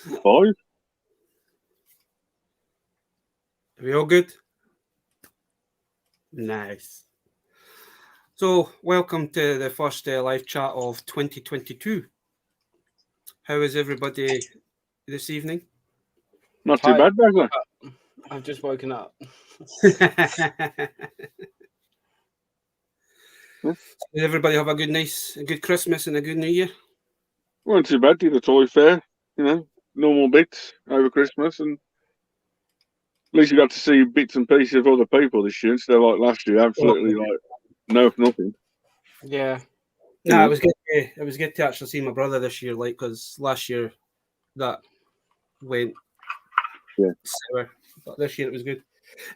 5. Are we all good? Nice. So, welcome to the first live chat of 2022. How is everybody this evening? Not too bad, Bagler. I've just woken up. Did everybody have a good Christmas and a good New Year? Wasn't too bad. Did a toy fair, normal bits over Christmas, and at least you got to see bits and pieces of other people this year instead of like last year, absolutely nothing. Yeah. No, it was good. It was good to actually see my brother this year, because last year that went sour, but this year it was good.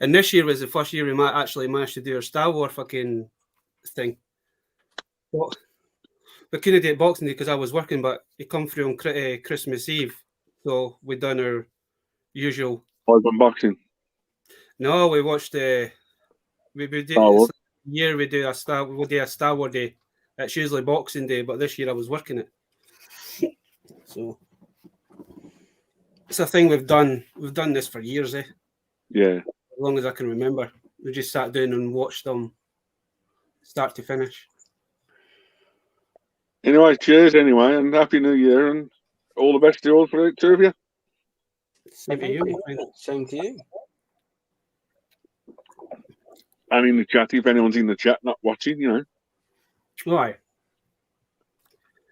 And this year was the first year we actually managed to do our Star Wars fucking thing. What? We couldn't do it Boxing Day because I was working, but it come through on Christmas Eve, so we done our usual unboxing. No, we watched we Star year we do a Star Wars Day. It's usually Boxing Day, but this year I was working it, so it's a thing we've done. We've done this for years, Yeah. As long as I can remember, we just sat down and watched them start to finish. Anyway, cheers anyway, and Happy New Year, and all the best to you all for the two of you. Same to you. Same to you. And in the chat, if anyone's in the chat not watching, Right.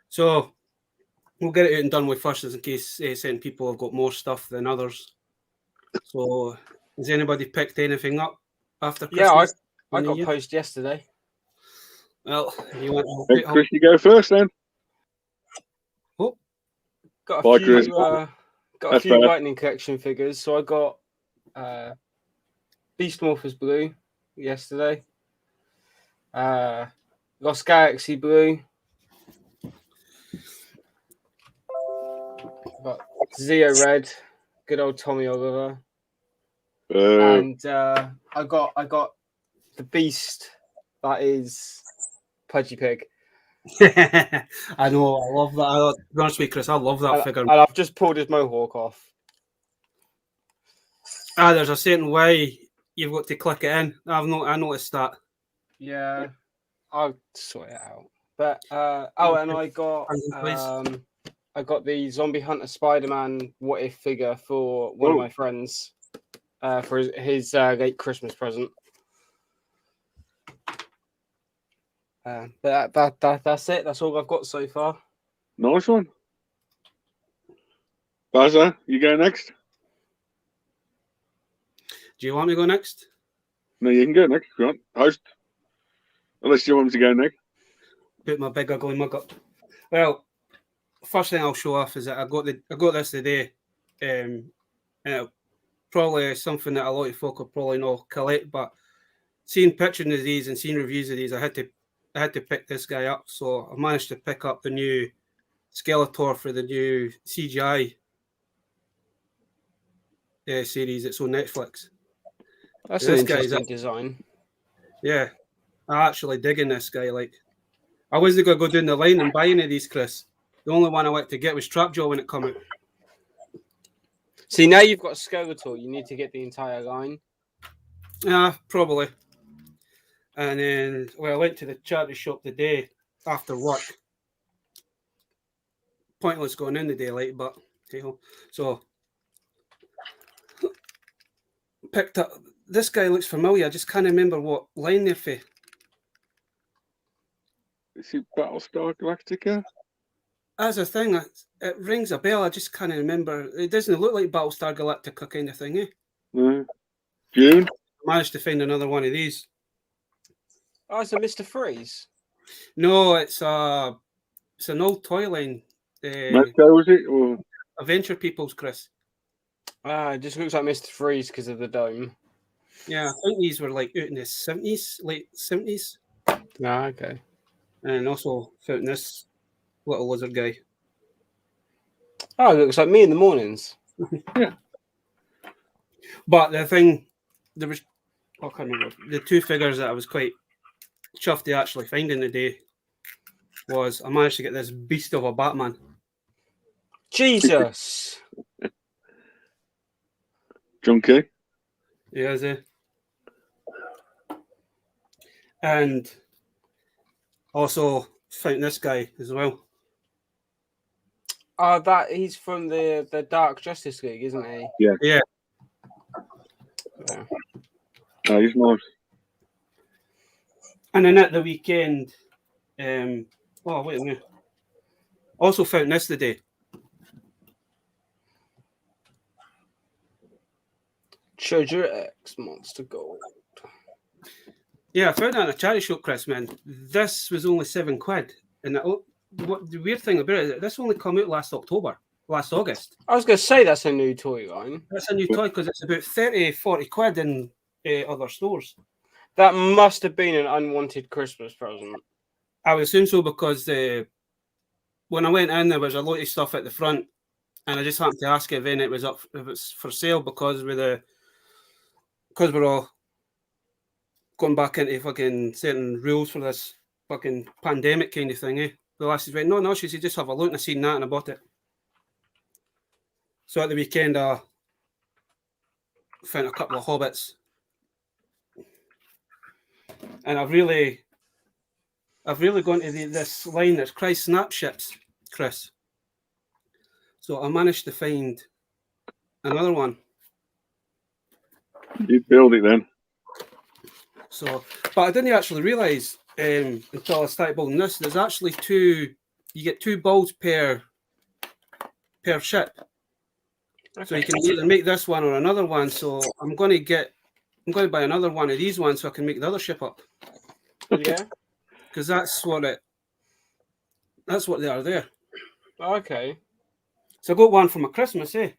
So we'll get it out and done with first, in case certain people have got more stuff than others. So, has anybody picked anything up after Christmas? Yeah, I got a post yesterday. Well, you want to Chris, you go first then. Oh, got a few Lightning Collection figures. So I got Beast Morphers Blue yesterday. Lost Galaxy Blue. Got Zeo Red, good old Tommy Oliver. And I got the Beast that is Pudgy Pig. I know, I love that. To be honest with you, Chris, I love that figure. And I've just pulled his mohawk off. There's a certain way you've got to click it in. I noticed that. Yeah, I'll sort it out. But and I got the Zombie Hunter Spider-Man What If figure for one of my friends for his late Christmas present. But that's it. That's all I've got so far. Nice one. Bazza, you go next? Do you want me to go next? No, you can go next if you want. Host. Unless you want me to go next. Put my big ugly mug up. Well, first thing I'll show off is that I got this today. And probably something that a lot of folk will probably not collect, but seeing pictures of these and seeing reviews of these, I had to pick this guy up. So I managed to pick up the new Skeletor for the new CGI series. It's on Netflix. That's an interesting design. Yeah, I'm actually digging this guy. I wasn't going to go down the line and buy any of these, Chris. The only one I went to get was Trapjaw when it came out. See, now you've got a Skeletor. You need to get the entire line. Yeah, probably. And then, I went to the charity shop today after work. Pointless going in the daylight, but hey-ho. So, picked up. This guy looks familiar. I just can't remember what line they're for. Is he Battlestar Galactica? As a thing, it rings a bell. I just can't remember. It doesn't look like Battlestar Galactica kind of thing, No. June? I managed to find another one of these. Oh, it's a Mr. Freeze. No, it's an old toy line. Metro, is it? Or... Adventure People's, Chris. It just looks like Mr. Freeze because of the dome. Yeah, I think these were out in the 70s, late 70s. Ah, okay. And also found this little lizard guy. Oh, it looks like me in the mornings. Yeah. But the thing, I can't remember. The two figures that I was quite chuffed to actually find in the day was I managed to get this beast of a Batman. Jesus! Junkie. Yeah, is he? And also found this guy as well. That he's from the Dark Justice League, isn't he? Yeah. Yeah. Oh, he's nice. And then at the weekend, oh wait a minute. Also found this today. Treasure X Monster Gold. Yeah, I found that in a charity shop, Chris, man. This was only £7. And what the weird thing about it, this only come out last August. I was going to say that's a new toy line. That's a new toy because it's about 30-40 quid in other stores. That must have been an unwanted Christmas present. I would assume so because when I went in, there was a lot of stuff at the front, and I just happened to ask if it was for sale because we're all going back into fucking certain rules for this fucking pandemic kind of thing, eh? The last is right. No, she said just have a look, and I seen that and I bought it. So at the weekend, I found a couple of Hobbits, and I've really gone to this line that's Christ Snapships, Chris. So I managed to find another one. You build it then. So, but I didn't actually realise until I started building this. There's actually two. You get 2 balls per ship. Okay. So you can either make this one or another one. So I'm going to buy another one of these ones so I can make the other ship up. Yeah. Because that's what they are there. Okay. So I got one for my Christmas, eh?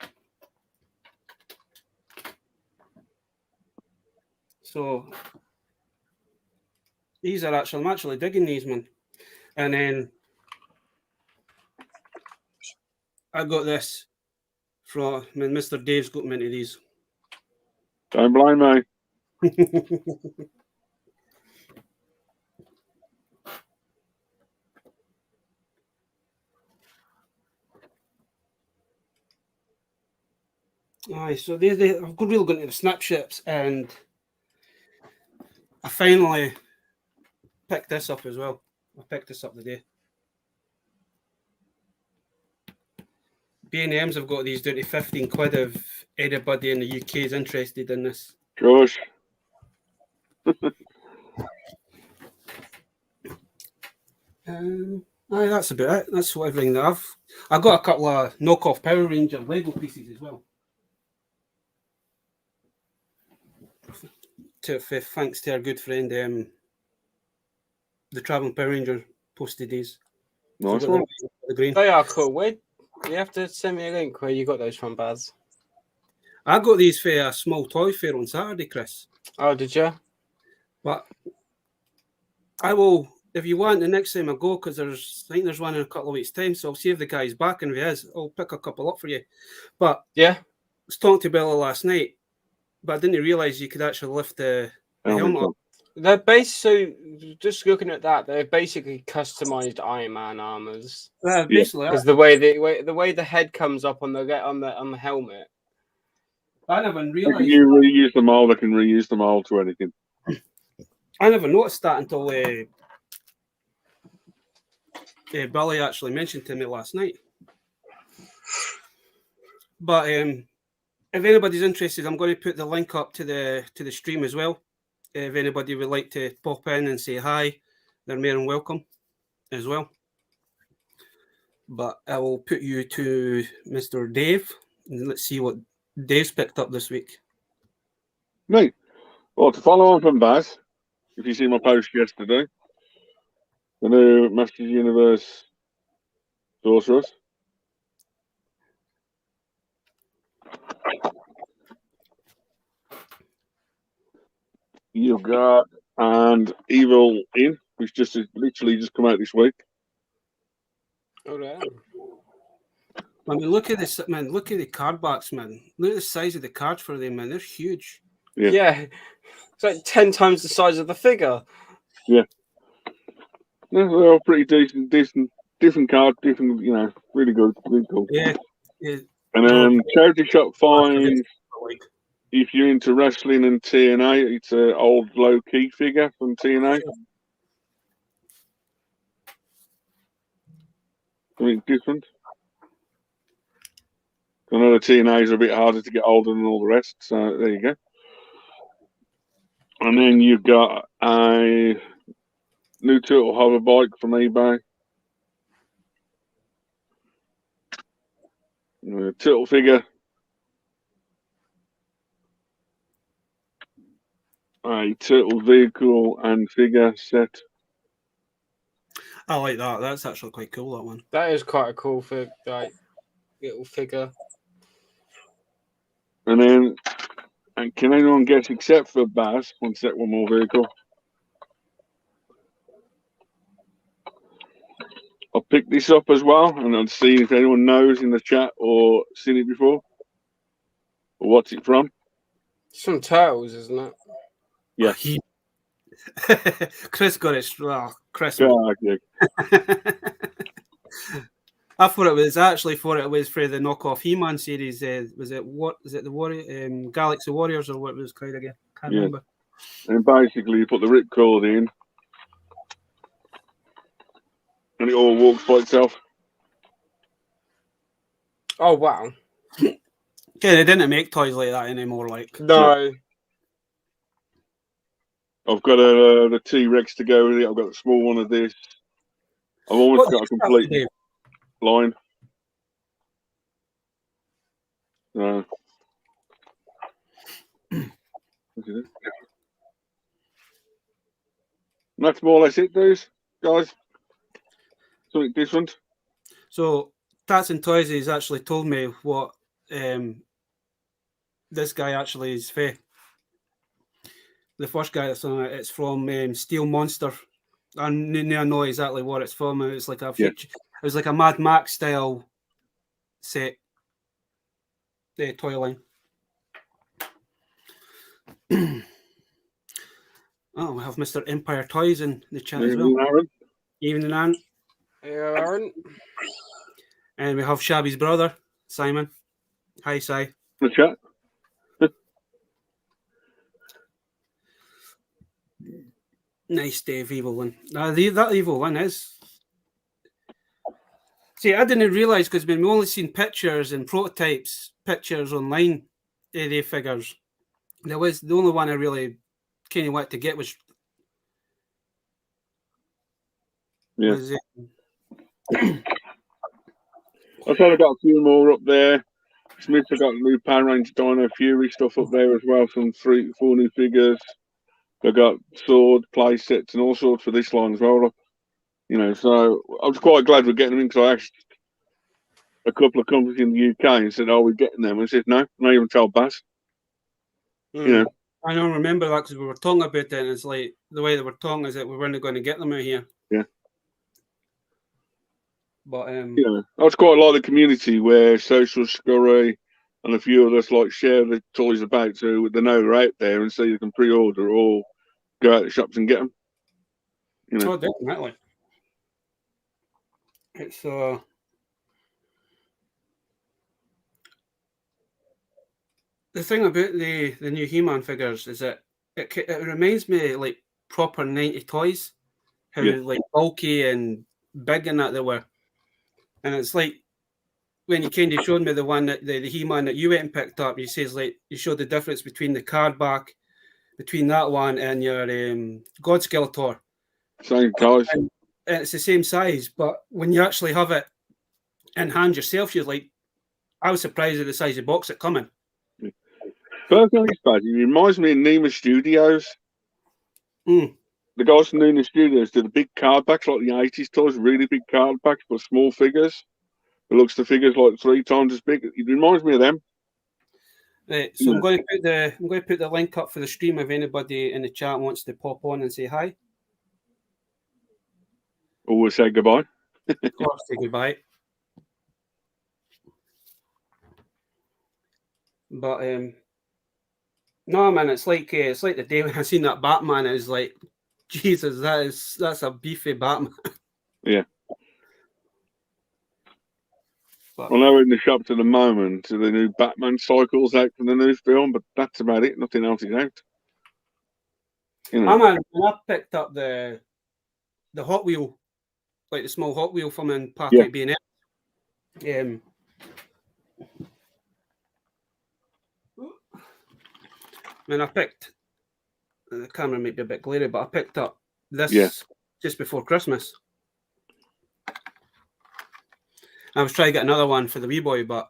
So I'm actually digging these, man. And then I got this from Mr. Dave's got me into these. Don't blame me. Aye, so I've really gone to the snapshots, and I finally picked this up as well. I picked this up today. B&M's have got these down to 15 quid if anybody in the UK is interested in this. Gosh. Aye, that's about it. That's everything that I've got a couple of knockoff Power Ranger Lego pieces as well. Thanks to our good friend, the Traveling Power Ranger posted these. Nice one. The green. They are cool. Where you have to send me a link where you got those from, Baz. I got these for a small toy fair on Saturday, Chris. Oh, did you? But I will, if you want, the next time I go, because I think there's one in a couple of weeks' time, so I'll see if the guy's back, and if he is, I'll pick a couple up for you. But yeah, I was talking to Bella last night, but I didn't realise you could actually lift the helmet up. They're so just looking at that, they're basically customized Iron Man armors. Basically, because the way the head comes up on the helmet. I never realised. If you reuse them all, they can reuse them all to anything. I never noticed that until Billy actually mentioned to me last night. But if anybody's interested, I'm going to put the link up to the stream as well. If anybody would like to pop in and say hi, they're more than welcome as well. But I will put you to Mr. Dave, and let's see what Dave's picked up this week. Me? Well, to follow on from Baz, if you see my post yesterday, the new Masters Universe Sorceress. You've got and Evil In, which literally just come out this week. Oh, yeah. I mean, look at this, man. Look at the card backs, man. Look at the size of the cards for them, man. They're huge. Yeah. It's like 10 times the size of the figure. Yeah. No, they're all pretty decent, different cards, different, really good, really cool. Yeah. And then charity shop finds if you're into wrestling and TNA, it's an old low-key figure from TNA. Something different. I know the TNAs are a bit harder to get older than all the rest, so there you go. And then you've got a new turtle hover bike from eBay. A turtle figure. A turtle vehicle and figure set. I like that. That's actually quite cool, that one. That is quite a cool little figure. And then, can anyone guess except for Baz? One more vehicle. I'll pick this up as well, and I'll see if anyone knows in the chat or seen it before, or what's it from. Some turtles, isn't it? Yeah. Chris got it. Chris. Yeah. I thought it was for the knockoff He-Man series. Was it the Warrior Galaxy Warriors or what it was called again? Can't remember. And basically, you put the ripcord in, and it all walks by itself. Oh wow! Okay, they didn't make toys like that anymore. Like no. I've got the T-Rex to go with it. I've got a small one of this. I've almost got a complete line. That's more or less it, guys. Something different. So Tats and Toys has actually told me what this guy actually is for. The first guy that's on it, it's from Steel Monster. I know exactly what it's from. It's like a future. It was like a Mad Max style set. The toy line. Oh, we have Mr. Empire Toys in the chat as well. Aaron. Evening, Aaron. Hey, Aaron. And we have Shabby's brother, Simon. Hi, Si. The chat. Nice Dave Evil one. That Evil one is. See, I didn't realise because we've only seen pictures and pictures online of the figures. There was the only one I really kind of wanted to get was. I've probably got a few more up there. Smith's got a new Power Ranger Dino Fury stuff up there as well. Some 4 new figures. They've got sword play sets and all sorts for this line as well. So I was quite glad we're getting them in because I asked a couple of companies in the UK and said, "Oh, we're getting them." I said, "No, not even told Baz." I don't remember that because we were talking about it, and it's like the way they were talking is that we weren't going to get them out here. Yeah. But I was quite like the community where Social Scurry and a few of us share the toys about, so they know they're out there and so you can pre-order or go out to the shops and get them. Oh, definitely. It's the thing about the new He-Man figures is that it reminds me like proper 90s toys, how bulky and big and that they were. And it's like when you kind of showed me the one that the He-Man that you went and picked up, you says you showed the difference between the card back between that one and your God Skeletor. Same size. And it's the same size, but when you actually have it in hand yourself, you're like, I was surprised at the size of the box it come in. Personally, it reminds me of Nima Studios. The guys from Nima Studios did the big card backs like the 80s toys, really big card backs, but small figures. It looks the figures like 3 times as big. It reminds me of them. Right, so I'm going to put the link up for the stream if anybody in the chat wants to pop on and say hi. Or we'll say goodbye. Or say goodbye. But no, man, it's like the day when I seen that Batman, it was like, Jesus, that's a beefy Batman. Yeah. But I know in the shops at the moment, the new Batman cycle's out from the new film, but that's about it. Nothing else is out. You know. when I picked up the Hot Wheel, like the small Hot Wheel from in Park Yeah. B&M, and I picked, the camera might be a bit glary, but I picked up this just before Christmas. I was trying to get another one for the wee boy, but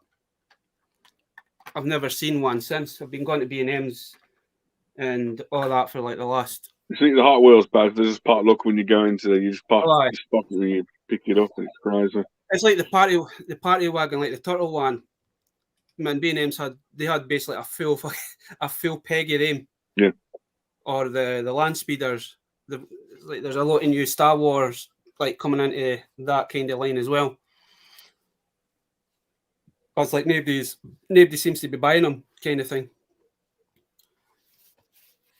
I've never seen one since. I've been going to B&M's and all that for like the last. You see the Hot Wheels badge, there's this part look when you go into there, you just spot it when you pick it up, and it's crazy. It's like the party wagon, like the turtle one. Man, B&M's had basically a full peg of them. Yeah. Or the land speeders. There's a lot of new Star Wars like coming into that kind of line as well. It's like nobody seems to be buying them, kind of thing.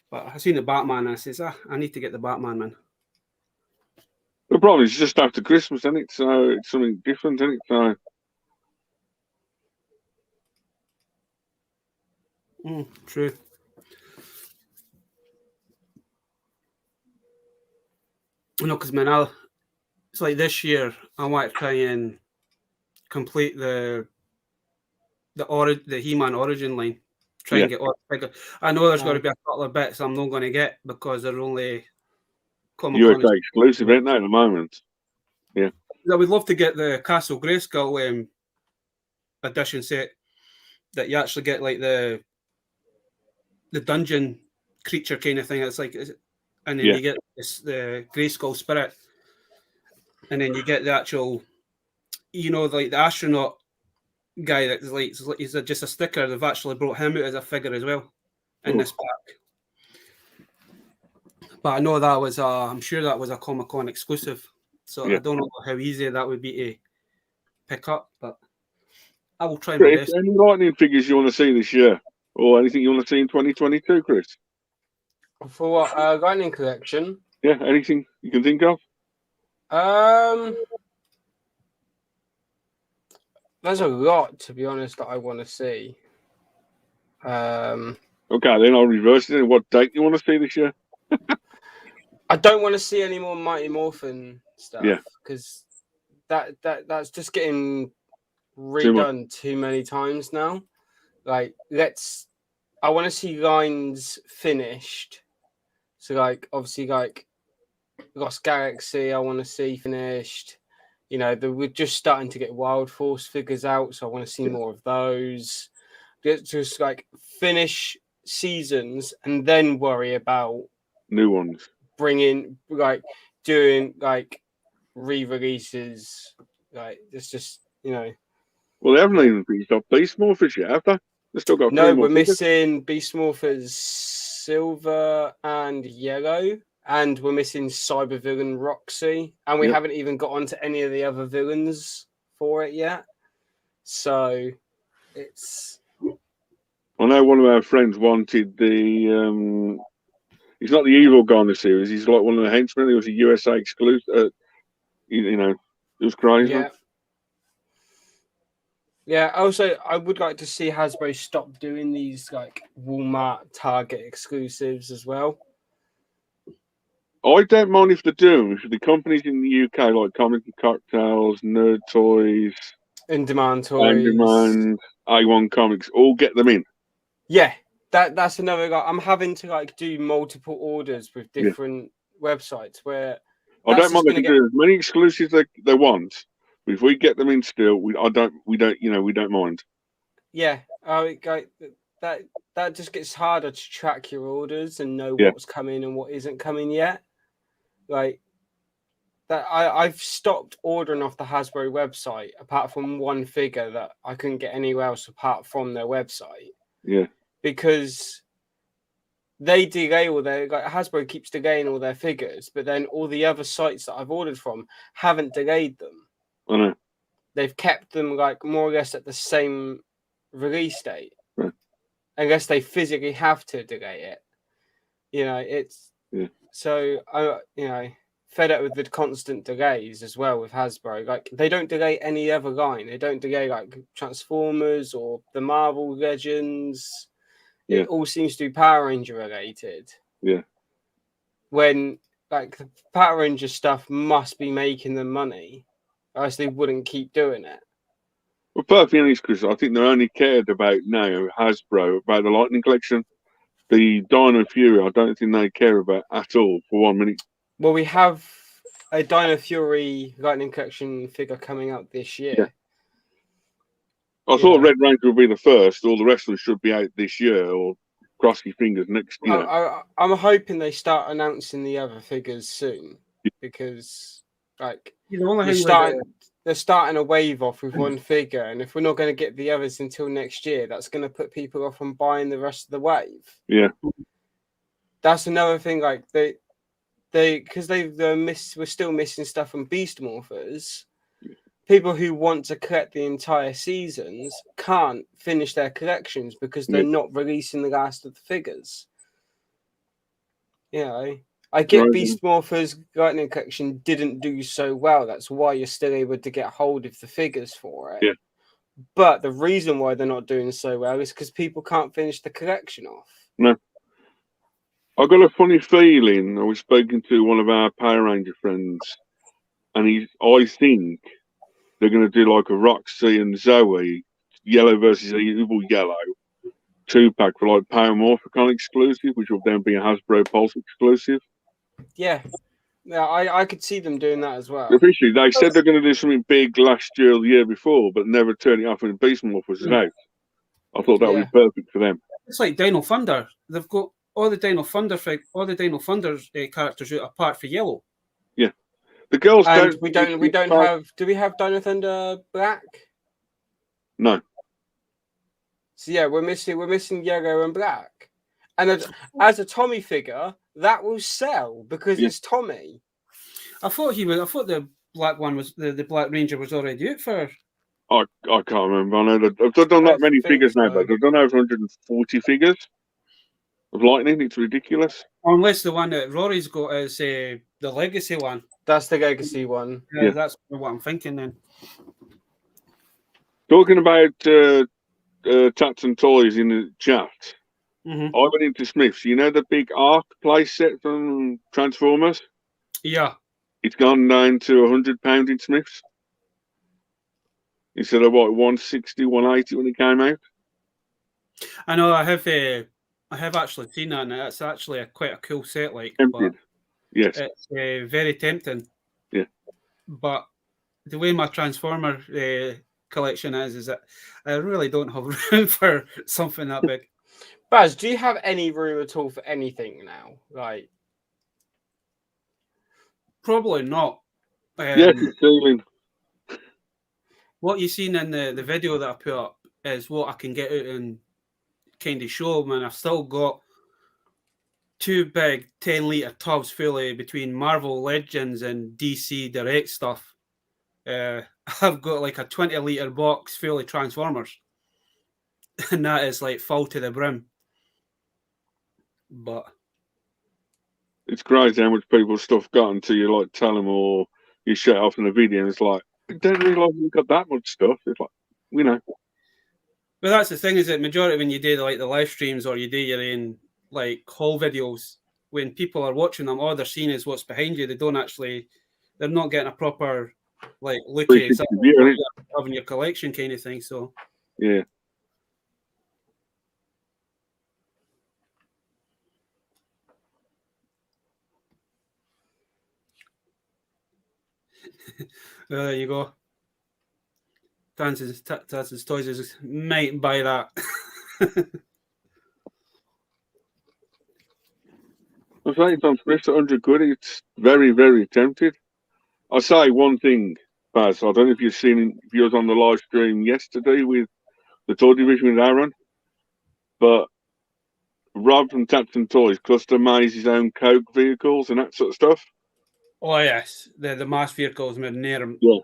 But I seen the Batman and I says, I need to get the Batman, man. The problem is it's just after Christmas, isn't it? So it's something different, isn't it? So true. No, because man, it's like this year I want to try and complete the He-Man origin line. Try and get all the figures. I know there's got to be a couple of bits I'm not going to get because they're only USA exclusive, ain't they, at the moment? Yeah. I would love to get the Castle Grayskull edition set that you actually get like the dungeon creature kind of thing. It's like, and then you get the Grayskull spirit, and then you get the actual, like the astronaut guy that's like he's just a sticker. They've actually brought him out as a figure as well in this pack. But I know I'm sure that was a Comic-Con exclusive. So I don't know how easy that would be to pick up, but I will try my best. Any lightning figures you want to see this year? Or anything you want to see in 2022, Chris? For what? Lightning collection? Yeah, anything you can think of? There's a lot, to be honest, that I want to see. Okay, then I'll reverse it. What date you want to see this year? I don't want to see any more Mighty Morphin stuff. Yeah. Because that's just getting redone too many times now. Like, I want to see lines finished. So, like, obviously, like, Lost Galaxy, I want to see finished. We're just starting to get Wild Force figures out, so I want to see more of those. Just like finish seasons and then worry about new ones. Bringing, like, doing like re-releases. Like, it's just, Well, they haven't even finished off Beast Morphers yet, have they? They've still got we're missing Beast Morphers Silver and Yellow. And we're missing Cyber Villain Roxy. And we haven't even got onto any of the other villains for it yet. So it's... I know one of our friends wanted the... he's not the evil guy in the series. He's like one of the henchmen. He was a USA exclusive. It was crazy. Yeah, also, I would like to see Hasbro stop doing these, like, Walmart, Target exclusives as well. I don't mind if they do. If the companies in the UK, like Comic and Cocktails, Nerd Toys, In-Demand Toys, In-Demand, A1 Comics, all get them in. Yeah, that's another. Like, I'm having to like do multiple orders with different websites where I don't mind they do as many exclusives they want. But if we get them in still, we don't mind. Yeah, that just gets harder to track your orders and know what's coming and what isn't coming yet. Like that, I've stopped ordering off the Hasbro website apart from one figure that I couldn't get anywhere else apart from their website. Yeah, because they delay all their, like, Hasbro keeps delaying all their figures, but then all the other sites that I've ordered from haven't delayed them. I know. They've kept them like more or less at the same release date, unless they physically have to delay it. It's so fed up with the constant delays as well with Hasbro. Like, they don't delay any other line. They don't delay like Transformers or the Marvel Legends. Yeah. It all seems to be Power Ranger related. Yeah. When like the Power Ranger stuff must be making them money, or else they wouldn't keep doing it. Well, perfectly honest, Chris, I think they're only cared about now Hasbro about the Lightning Collection. The Dino Fury, I don't think they care about at all for 1 minute. Well, we have a Dino Fury Lightning Collection figure coming out this year. Yeah. I thought Red Ranger would be the first. All the rest of them should be out this year, or cross your fingers next year. I'm hoping they start announcing the other figures soon, because like they're starting a wave off with one figure, and if we're not going to get the others until next year, that's going to put people off on buying the rest of the wave. Yeah, that's another thing. Like because we're still missing stuff from Beast Morphers. People who want to collect the entire seasons can't finish their collections because they're not releasing the last of the figures. You know, I get Beast Morphers Lightning Collection didn't do so well. That's why you're still able to get hold of the figures for it. Yeah. But the reason why they're not doing so well is because people can't finish the collection off. No. I got a funny feeling. I was speaking to one of our Power Ranger friends, and I think they're going to do like a Roxy and Zoe, Yellow versus Evil Yellow, 2-pack for like Power Morphicon exclusive, which will then be a Hasbro Pulse exclusive. Yeah. Yeah, I could see them doing that as well. Officially, they said they're going to do something big last year or the year before, but never turn it off when Beast Morphers is out. I thought that would be perfect for them. It's like Dino Thunder. They've got all the Dino Thunder characters out apart for Yellow. Yeah. The girls and we don't have. Do we have Dino Thunder Black? No. So yeah, we're missing Yellow and Black, and as a Tommy figure, that will sell because it's Tommy. I thought the black one was the Black Ranger was already out for. I can't remember. I know they've done that many figures now, but they've done over 140 figures of Lightning. It's ridiculous. Unless the one that Rory's got is the Legacy one. That's the Legacy one. Yeah, that's what I'm thinking then. Talking about Tats and Toys in the chat, I went into Smith's. You know the big Arc play set from Transformers? Yeah. It's gone down to £100 in Smith's. Instead of what, 160, 180 when it came out? I know, I have actually seen that, and it's actually quite a cool set. Like, tempted. Yes. It's very tempting. Yeah. But the way my Transformer collection is that I really don't have room for something that big. Baz, do you have any room at all for anything now? Like, probably not. Yes, it's ceiling. What you've seen in the video that I put up is what I can get out and kind of show them, and I've still got 2 big 10-litre tubs fully between Marvel Legends and DC Direct stuff. I've got like a 20-litre box full of Transformers, and that is like full to the brim. But it's crazy how much people's stuff got until you like tell them or you shut off in a video, and it's like, I don't realise you've got that much stuff. It's like, you know. But that's the thing, is that majority when you do like the live streams or you do your own like haul videos, when people are watching them, all they're seeing is what's behind you. They're not getting a proper like look at having your collection kind of thing. So yeah. Well, there you go. Tanz's Toys might buy that. I'm saying it's on Smith's at £100. It's very, very tempted. I'll say one thing, Baz. I don't know if you've seen if you was on the live stream yesterday with the toy division with Aaron, but Rob from Tats and Toys customised his own Coke vehicles and that sort of stuff. Oh yes, the mass vehicles near him. Yeah,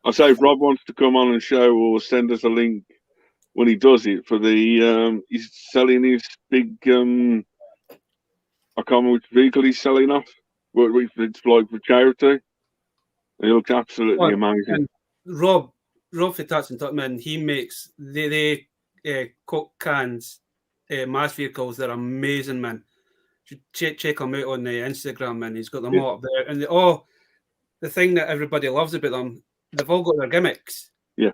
I say if Rob wants to come on and show or send us a link when he does it for the he's selling his big I can't remember which vehicle he's selling off. It's like for charity. He looks absolutely amazing. And Rob for Touch and Tutman, he makes they Coke cans, mass vehicles. They're amazing, man. You should check him out on the Instagram, man. He's got them all up there, and the thing that everybody loves about them, they've all got their gimmicks. Yeah.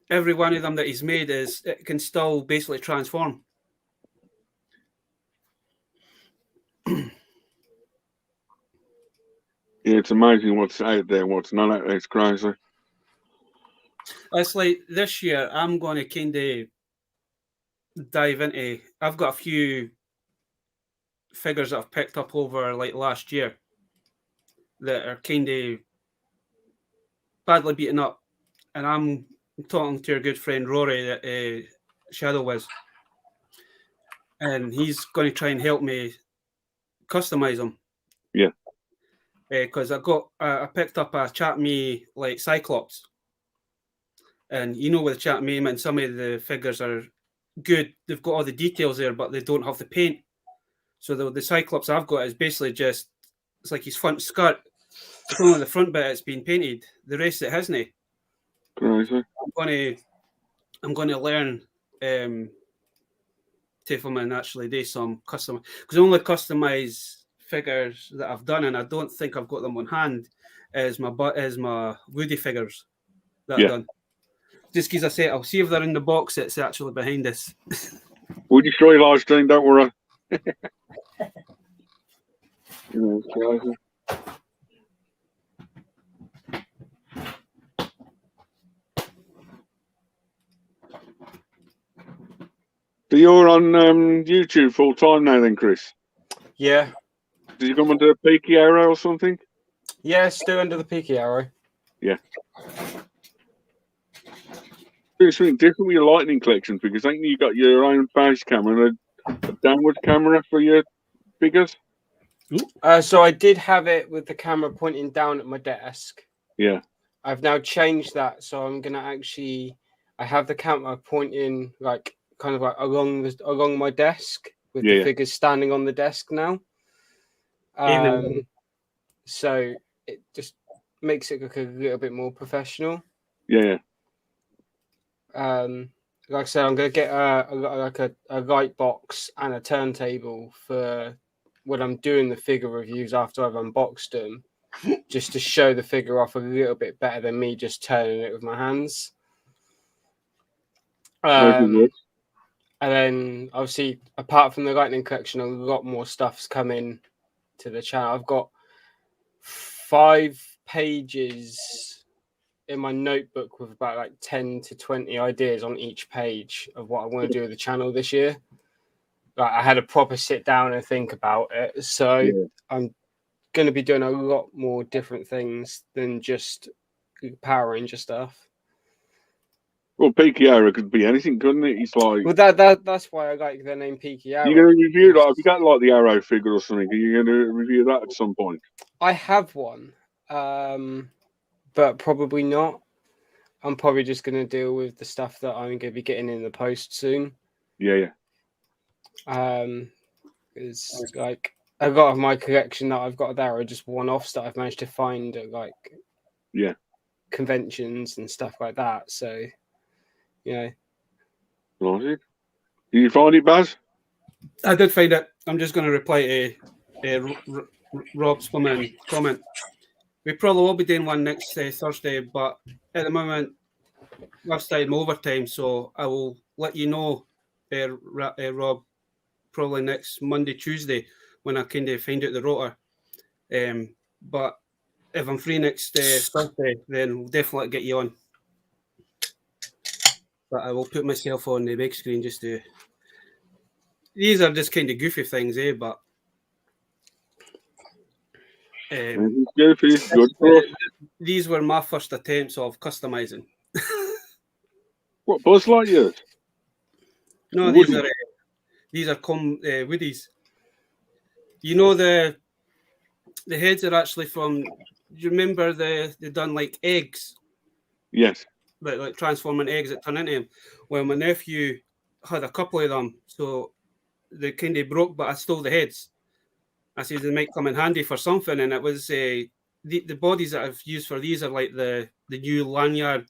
Every one of them that he's made it can still basically transform. Yeah, it's amazing what's out there, what's not out there. It's crazy. It's like this year, I'm going to kind of dive into. I've got a few figures that I've picked up over like last year that are kind of badly beaten up, and I'm talking to your good friend Rory that Shadow was, and he's going to try and help me customize them. Yeah. Because I picked up a Chat Me like Cyclops, and with the Chat Me, and some of the figures are good. They've got all the details there, but they don't have the paint. So the Cyclops I've got is basically just it's like his front skirt. It's only the front bit it's been painted. The rest it hasn't. Crazy. I'm going to learn to film and actually do some custom because I only customize figures that I've done, and I don't think I've got them on hand as my Woody figures that I've done. Just because I say I'll see if they're in the box that's actually behind us. We'll destroy your live stream, don't worry. So you're on YouTube full time now then, Chris? Yeah. Did you come under a Peaky Arrow or something? Yeah, still under the Peaky Arrow. Yeah. Doing something different with your lightning collection because I think you got your own face camera and a downward camera for your figures. So I did have it with the camera pointing down at my desk. Yeah. I've now changed that, so I'm gonna I have the camera pointing like kind of like along my desk with the figures standing on the desk now. So it just makes it look a little bit more professional. Yeah. Like I said, I'm gonna get a light box and a turntable for when I'm doing the figure reviews after I've unboxed them, just to show the figure off a little bit better than me just turning it with my hands. And then obviously, apart from the lightning collection, a lot more stuff's coming to the channel. I've got 5 pages in my notebook with about like 10 to 20 ideas on each page of what I want to do with the channel this year. Like I had a proper sit down and think about it. So I'm going to be doing a lot more different things than just Power Ranger stuff. Well, Peaky Arrow could be anything, couldn't it? It's like... Well, that's why I like the name Peaky Arrow. You're going to review that? Have you got like the Arrow figure or something? Are you going to review that at some point? I have one, but probably not. I'm probably just going to deal with the stuff that I'm going to be getting in the post soon. Yeah. It's like a lot of my collection that I've got there are just one-offs that I've managed to find at like conventions and stuff like that. So, Did you find it, Baz? I did find it. I'm just going to reply to Rob's comment. We probably will be doing one next Thursday, but at the moment, last time overtime, so I will let you know, Rob, probably next Monday, Tuesday, when I kind of find out the rota. But if I'm free next Thursday, then we'll definitely get you on. But I will put myself on the big screen just to... These are just kind of goofy things, but... Goofy, good for us. These were my first attempts of customizing. What, Buzz Lightyear? No, these are Woodies. You know the heads are actually from... Do you remember they done like eggs? Yes. Like transforming eggs that turn into them. Well, my nephew had a couple of them, so they kind of broke, but I stole the heads. I said they might come in handy for something, and it was the bodies that I've used for these are like the new lanyard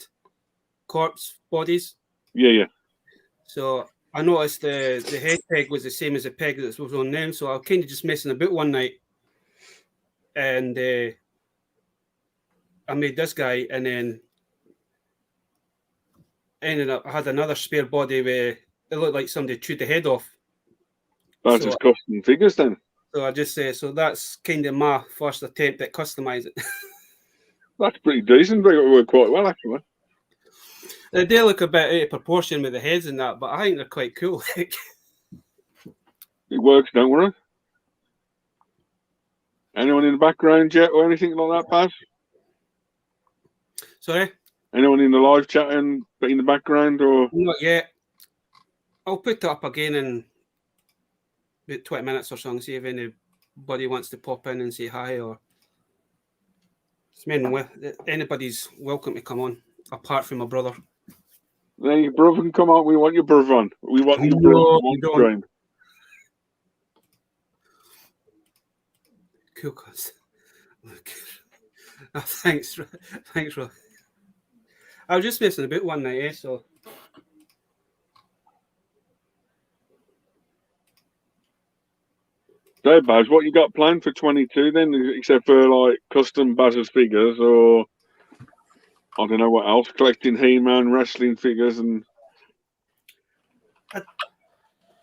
corpse bodies. Yeah. So I noticed the head peg was the same as the peg that was on them, so I was kind of just messing about one night, and I made this guy, and then ended up I had another spare body where it looked like somebody chewed the head off. That's just custom figures then. So I just say so that's kind of my first attempt at customizing. That's pretty decent. They work quite well actually. They do look a bit out of proportion with the heads and that, but I think they're quite cool. It works, don't worry. Anyone in the background yet or anything like that, Paz? Sorry? Anyone in the live chat and in the background or? Not yet. I'll put it up again in about 20 minutes or something, see if anybody wants to pop in and say hi or anybody's welcome to come on, apart from my brother. Then your brother can come on. We want your brother on. We want your brother on the ground. Cool, cuz. Thanks, Rob. I was just messing about one night, so. So, Baz, what you got planned for 22 then, except for like custom Baz's figures or I don't know what else, collecting He-Man wrestling figures and.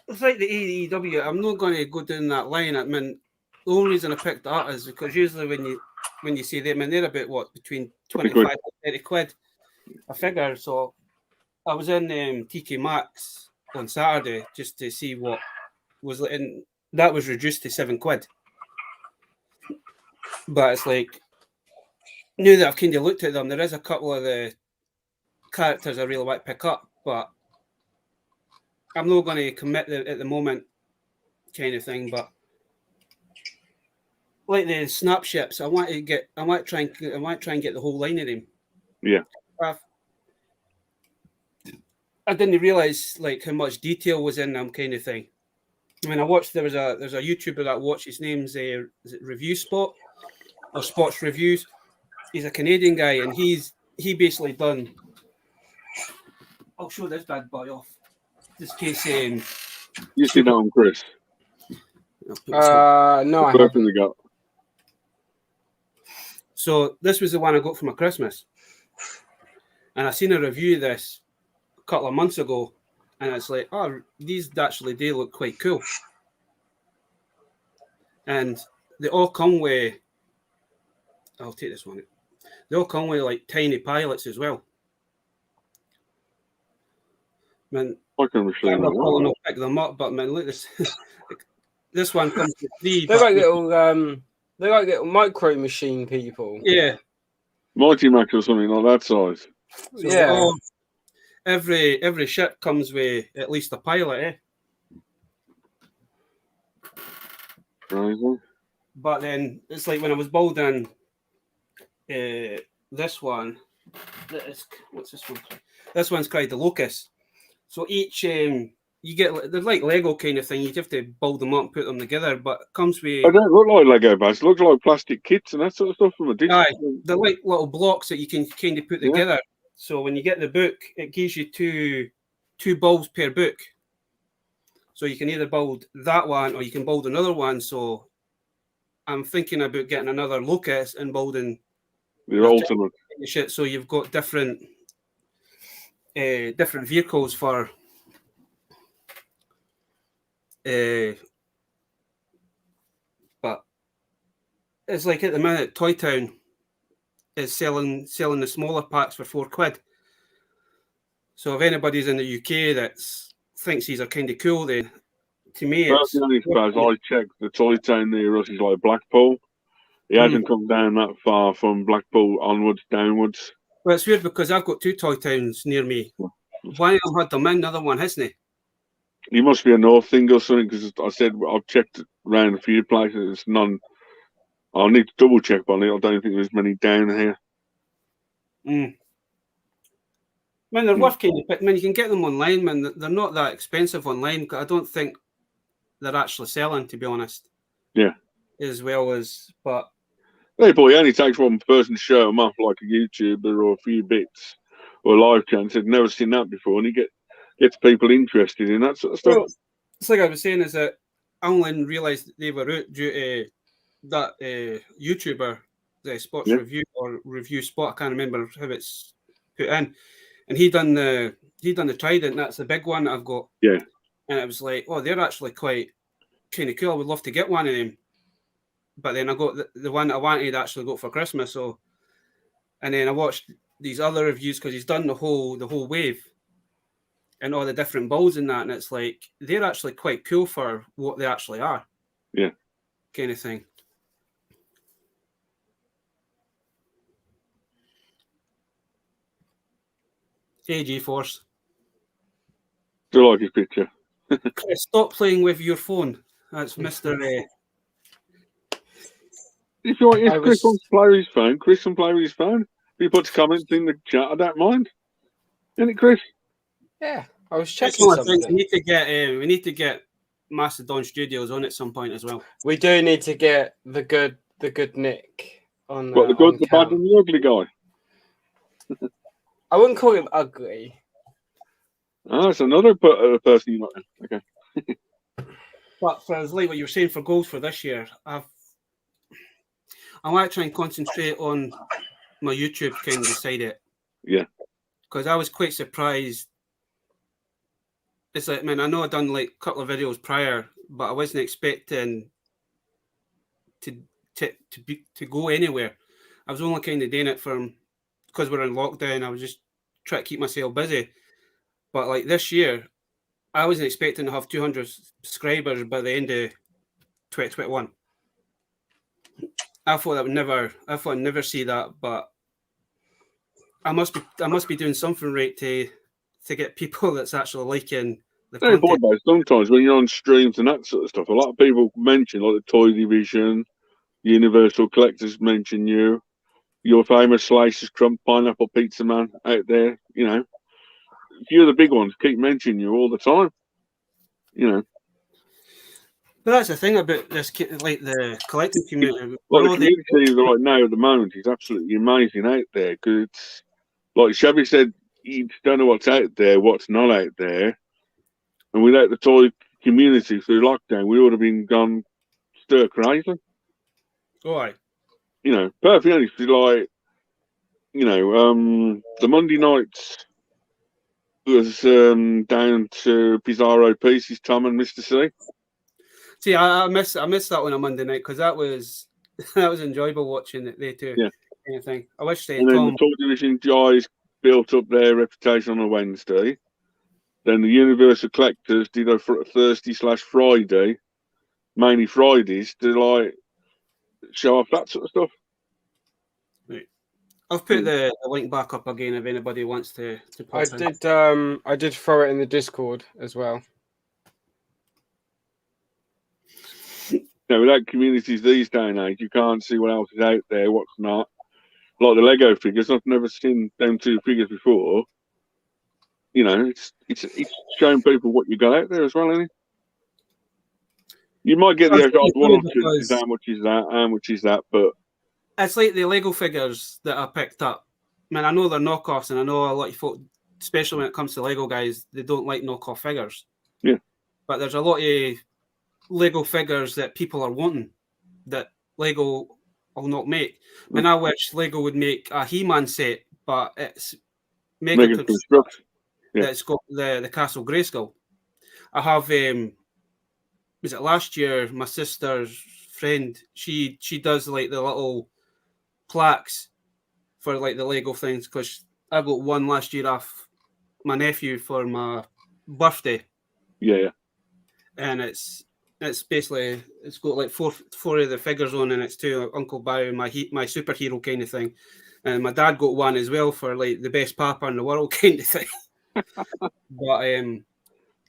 It's like the AEW. I'm not going to go down that line. I mean, the only reason I picked that is because usually when you see them, and they're about what between 25 and 30 quid a figure. So I was in TK Maxx on Saturday just to see what was, and that was reduced to 7 quid. But it's like now that I've kind of looked at them, there is a couple of the characters I really want to pick up, but I'm not going to commit at the moment, kind of thing. But like the snap ships, I want to try and get the whole line of them. Yeah. I didn't realize like how much detail was in them, kind of thing. I mean, I watched there's a YouTuber that I watch. His name's is it Review Spot or Spots Reviews. He's a Canadian guy, and he basically done. I'll show this bad boy off. This case, you see that on Chris? No, I haven't. Got. So this was the one I got for my Christmas, and I seen a review of this a couple of months ago, and it's like, oh, these actually do look quite cool, and they all come with. I'll take this one. They all come with like tiny pilots as well. Man, I can I'll pick them up, but man, look this. This one comes with 3. They're like little micro machine people. Yeah, Mighty Max or something like that size. So yeah. Every ship comes with at least a pilot, Right. But then it's like when I was building this one. What's this one? This one's called the Locust. So each you get they're like Lego kind of thing. You have to build them up and put them together. But it comes with. I don't look like Lego, but it looks like plastic kits and that sort of stuff from a distance. They're like little blocks that you can kind of put together. So when you get the book, it gives you two builds per book. So you can either build that one or you can build another one. So I'm thinking about getting another Locust and building the ultimate shit. So you've got different vehicles for but it's like at the minute Toy Town is selling the smaller packs for 4 quid. So if anybody's in the UK that thinks these are kind of cool, then to me it's... I checked the Toy Town near us is like Blackpool. He hasn't come down that far from Blackpool onwards, downwards. Well, it's weird because I've got 2 Toy Towns near me. One of them had them in, the other one hasn't. He must be a north thing or something, because I said I've checked around a few places. It's none. I'll need to double check on it. I don't think there's many down here. Man, they're worth kind of. I mean, you can get them online, man. They're not that expensive online. I don't think they're actually selling, to be honest. Yeah. as well as, but Hey boy, it only takes one person to show them up like a YouTuber or a few bits or a live channel. They've never seen that before, and you gets people interested in that sort of stuff. Well, it's like I was saying, is that I only realised that they were out due to that YouTuber, the sports review or review spot. I can't remember how it's put in, and he done the Trident. That's the big one that I've got. Yeah, and it was like, oh, they're actually quite kind of cool. I would love to get one of them, but then I got the one I wanted actually got for Christmas. So, and then I watched these other reviews because he's done the whole wave and all the different balls in that, and it's like they're actually quite cool for what they actually are. Yeah, kind of thing. AG Force. do like his picture. Chris, stop playing with your phone. That's Mr. If Chris wants to play with his phone, Chris can play with his phone. If he puts comments in the chat, I don't mind. Isn't it, Chris? Yeah, I was checking something. We need to get Macedon Studios on at some point as well. We do need to get the good Nick on. What, the good, the bad, and the ugly guy? I wouldn't call him ugly. Oh, it's another person you like. Okay. But for like what you were saying for goals for this year, I want to try and concentrate on my YouTube kind of side it. Yeah. Because I was quite surprised. It's like, man, I know I've done like a couple of videos prior, but I wasn't expecting to go anywhere. I was only kind of doing it because we're in lockdown. I was just trying to keep myself busy. But like this year, I wasn't expecting to have 200 subscribers by the end of 2021. I thought I'd never see that, but I must be doing something right to get people that's actually liking the content. Sometimes when you're on streams and that sort of stuff, a lot of people mention like the Toy Division, Universal Collectors mention you, your famous Slices Crump, Pineapple Pizza Man out there. You know, a few of the big ones keep mentioning you all the time. You know. But that's the thing about this, like the collecting community. Well, the community right now at the moment is absolutely amazing out there because it's like Shabby said, you don't know what's out there, what's not out there. And without the toy community through lockdown, we would have been gone stir crazy. Why? You know, perfectly honest, like, you know, the Monday nights was down to Bizarro Pieces, Tom and Mr. C. See, I missed that one on Monday night because that was enjoyable watching it. They too. Yeah. Kind of thing. I wish they. And then the Toy Division guys built up their reputation on a Wednesday. Then the Universal Collectors did a Thursday/Friday, mainly Fridays, to like show off that sort of stuff. Right. I've put the link back up again if anybody wants to pop I did throw it in the Discord as well. You know, without communities these day and age, you can't see what else is out there, what's not. Like the Lego figures, I've never seen them two figures before. You know, it's showing people what you got out there as well, isn't it? You might get the odd one or two. How much is that? How much is that? But it's like the Lego figures that I picked up. Man, I know they're knockoffs, and I know a lot of folk, especially when it comes to Lego guys, they don't like knockoff figures. Yeah. But there's a lot of Lego figures that people are wanting that Lego will not make. I mean, I wish Lego would make a He-Man set, but it's Mega Construct. Yeah. That's got the Castle Grayskull. I have was it last year? My sister's friend, she does like the little plaques for like the Lego things because I got one last year off my nephew for my birthday. Yeah. And it's basically it's got like four of the figures on, and it's to Uncle Bow, my superhero kind of thing. And my dad got one as well for like the best papa in the world kind of thing. But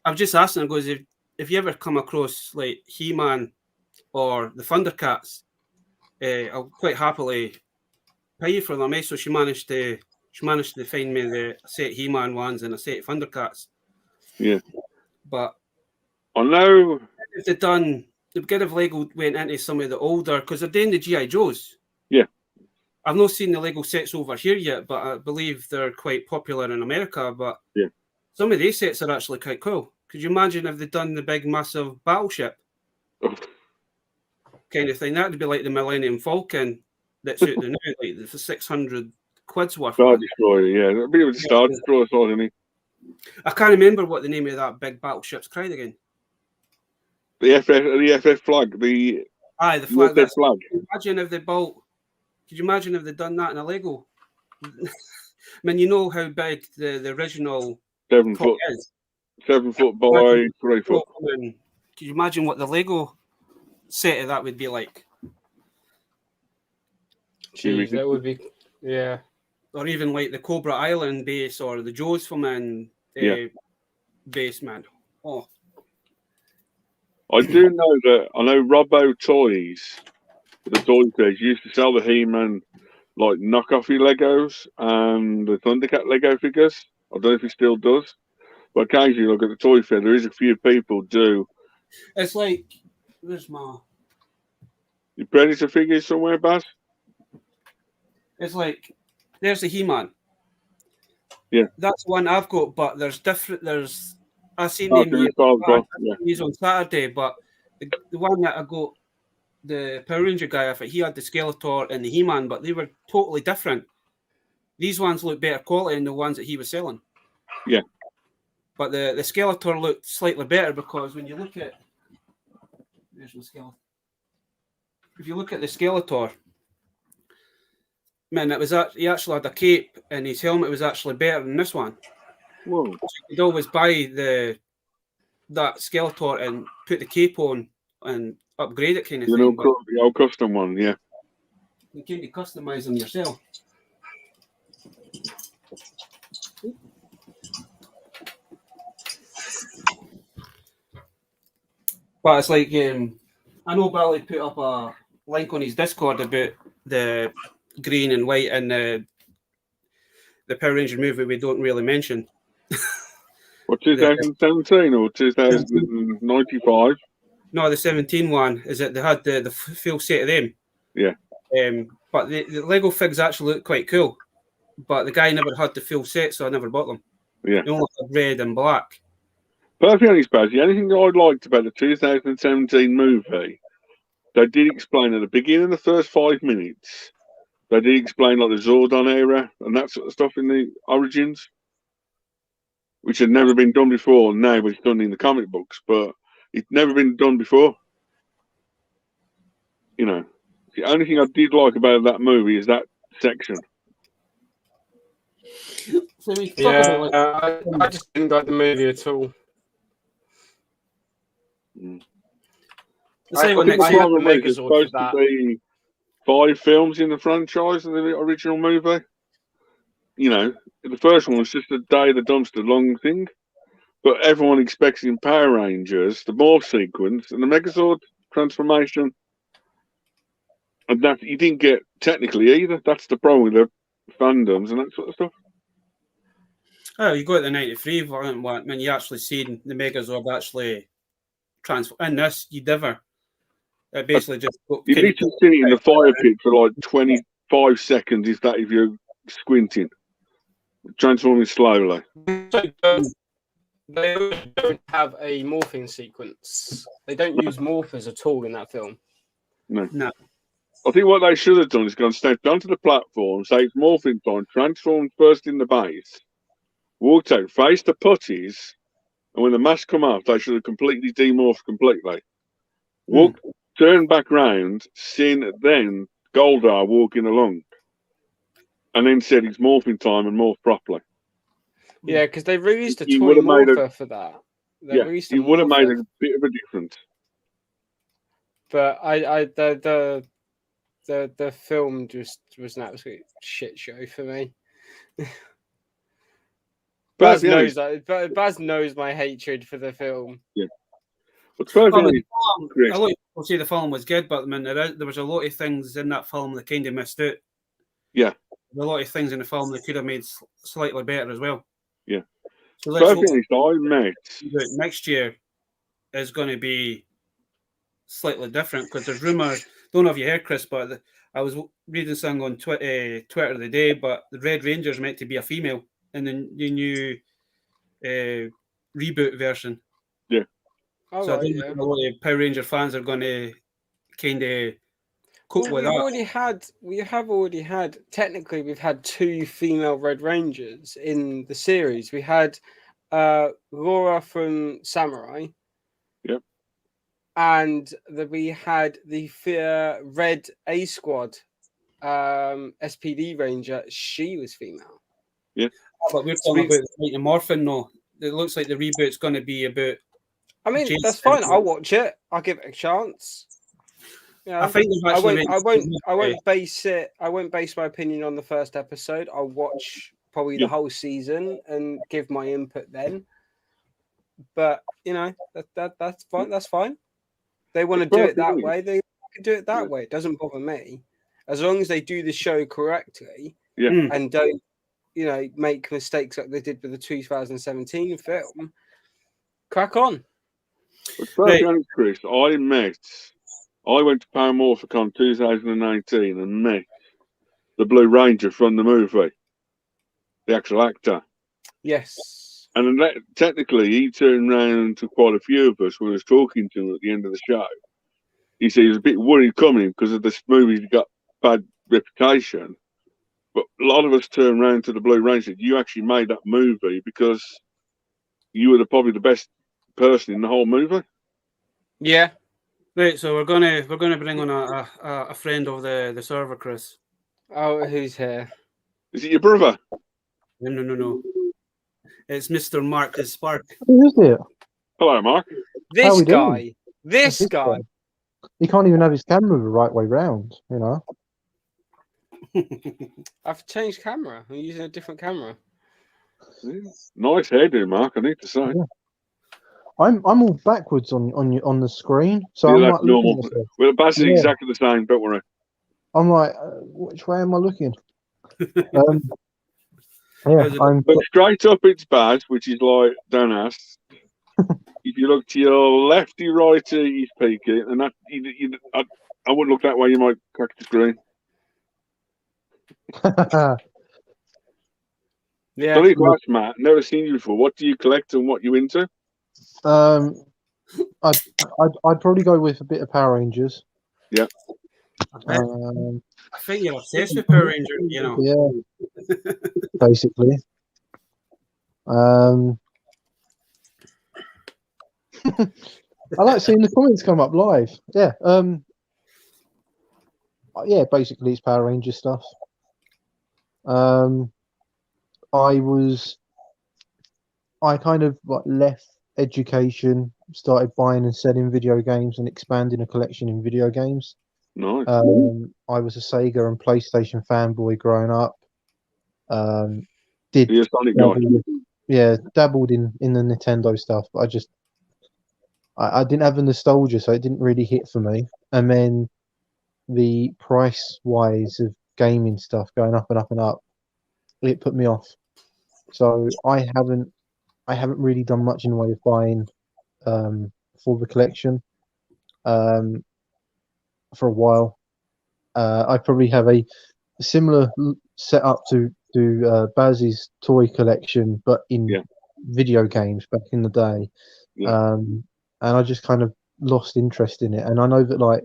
I've just asked him, goes, if you ever come across like He-Man or the Thundercats, I'll quite happily pay you for them. So she managed to find me the set He-Man ones and a set Thundercats. Yeah. But I know if they'd done it'd be good if Lego went into some of the older, because they're doing the G.I. Joes. Yeah. I've not seen the Lego sets over here yet, but I believe they're quite popular in America. But yeah, some of these sets are actually quite cool. Could you imagine if they'd done the big, massive battleship kind of thing? That'd be like the Millennium Falcon that's out there now, like the 600 quid's worth. Star Destroyer, yeah. It'd be a Star Destroyer, isn't he? I can't remember what the name of that big battleship's called again. The FF flag, the flag. FF flag. Imagine if they built. Could you imagine if they'd done that in a Lego? I mean, you know how big the original 7 foot is. 7 foot by 3 foot. Could you imagine what the Lego set of that would be like? Jeez, that would be, yeah. Or even like the Cobra Island base or the Joe's Foreman base, man. Oh. I do know that, I know Robbo Toys, the toy page, used to sell the He-Man like knockoffy Legos and the Thundercat Lego figures. I don't know if he still does. But occasionally, look at the toy fair, there is a few people do. It's like, where's my... Your Predator figures somewhere, Baz? It's like, there's the He-Man. Yeah. That's one I've got, but there's different, I've seen these on Saturday, but the one that I got, the Power Ranger guy, I think he had the Skeletor and the He-Man, but they were totally different. These ones look better quality than the ones that he was selling. Yeah. But the Skeletor looked slightly better because when you look at... There's the Skeletor. If you look at the Skeletor, man, he actually had a cape and his helmet was actually better than this one. Whoa. So you could always buy that Skeletor and put the cape on and upgrade it kind of thing. The old custom one, yeah. You can't customize them yourself. But it's like, I know Billy put up a link on his Discord about the green and white and the Power Ranger movie we don't really mention. What, 2017 or 2095? No, the 17 one is that they had the full set of them. Yeah. But the Lego figs actually look quite cool. But the guy never had the full set, so I never bought them. Yeah. They only had red and black. Perfectly honest, Baz, the only thing I liked about the 2017 movie, they did explain at the beginning of the first 5 minutes, they did explain like the Zordon era and that sort of stuff in the Origins, which had never been done before. Now it's done in the comic books, but it's never been done before. You know, the only thing I did like about that movie is that section. I just didn't like the movie at all. I think there's supposed to be 5 films in the franchise in the original movie. You know, the first one was just a Day of the Dumpster long thing, but everyone expects in Power Rangers the morph sequence and the Megazord transformation, and that you didn't get technically either. That's the problem with the fandoms and that sort of stuff. Oh, you go to the 93 one when you actually seen the Megazord actually transform. In this, you never. It basically just. You need to see in the fire pit for like 25 seconds, if you're squinting. Transforming slowly. They don't have a morphing sequence. They don't use morphers at all in that film. No. I think what they should have done is gone stepped onto the platform, say it's morphing time, transformed first in the base, walked out, faced the putties, and when the mask come off, they should have completely demorphed completely. Walked, turned back round, seen then Goldar walking along, and then said it's morphing time and morph properly. Yeah, because they released a toy morpher for that. It would have made a bit of a difference. But the film just was an absolute shit show for me. Baz knows my hatred for the film. Yeah. But I like to say the film was good, but I mean, there was a lot of things in that film that kind of missed out. Yeah. A lot of things in the film that could have made slightly better as well. Yeah. So let's hope next year is going to be slightly different because there's rumor. Don't know if you heard, Chris, but I was reading something on Twitter the day, but the Red Ranger's meant to be a female in the new reboot version. Yeah. Oh, So I right, don't know what the Power Ranger fans are going to kind of cope with that. We have already had. Technically, we've had 2 female Red Rangers in the series. We had Laura from Samurai. Yep. And we had the Red A Squad SPD Ranger. She was female. Yeah. But we're talking about the Morphin, though. It looks like the reboot's going to be about. I mean, that's fine. I'll watch it. I'll give it a chance. You know, I think I won't base my opinion on the first episode. I'll watch probably the whole season and give my input then. But you know, that's fine. That's fine. They want to do it that way. They can do it that way. It doesn't bother me, as long as they do the show correctly and don't, you know, make mistakes like they did with the 2017 film. Crack on. But honest, Chris, I went to Paramorphicon 2018 and met the Blue Ranger from the movie, the actual actor. Yes. And technically, he turned around to quite a few of us when I was talking to him at the end of the show. He said he was a bit worried coming because of this movie got bad reputation. But a lot of us turned around to the Blue Ranger. You actually made that movie because you were probably the best person in the whole movie. Yeah. Right, so we're gonna bring on a friend of the server, Chris. Oh, who's here? Is it your brother? No. It's Mr. Mark Spark. Who is it? Hello, Mark. This guy. This guy. He can't even have his camera the right way round, you know. I've changed camera. I'm using a different camera. Nice hairdo, Mark, I need to say. Yeah. I'm all backwards on the screen, so I'm that's like normal. Well, basically exactly the same. Don't worry. I'm like, which way am I looking? But straight up, it's bad, which is like, don't ask. If you look to your lefty, righty, he's peeking, and that I wouldn't look that way. You might crack the screen. Yeah. Don't ask, Matt. Never seen you before. What do you collect and what you into? I'd probably go with a bit of Power Rangers. Yeah. I think you're obsessed with Power Rangers, you know. Yeah. Basically. I like seeing the comments come up live. Yeah. Yeah, basically it's Power Ranger stuff. I kind of like left education, started buying and selling video games and expanding a collection in video games. Nice. I was a Sega and PlayStation fanboy growing up. Dabbled in the Nintendo stuff, but I didn't have the nostalgia, so it didn't really hit for me. And then the price wise of gaming stuff going up and up and up, it put me off. So I haven't really done much in the way of buying for the collection for a while. I probably have a similar setup to Baz's toy collection, but in video games back in the day. And I just kind of lost interest in it. And I know that like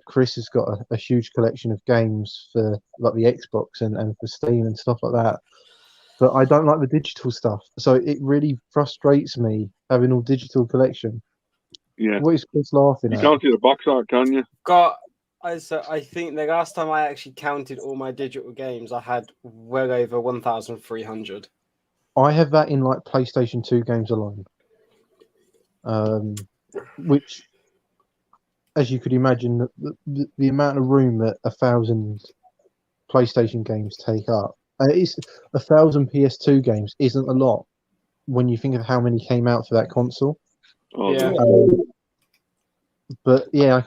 Chris has got a huge collection of games for like the Xbox and for Steam and stuff like that. But I don't like the digital stuff, so it really frustrates me having all digital collection. Yeah. What is Chris laughing at? You can't see the box art, can you? I think the last time I actually counted all my digital games, I had well over 1,300. I have that in like PlayStation 2 games alone. Which, as you could imagine, the amount of room that 1,000 PlayStation games take up. It's 1,000 PS2 games isn't a lot when you think of how many came out for that console. Oh, yeah. But yeah,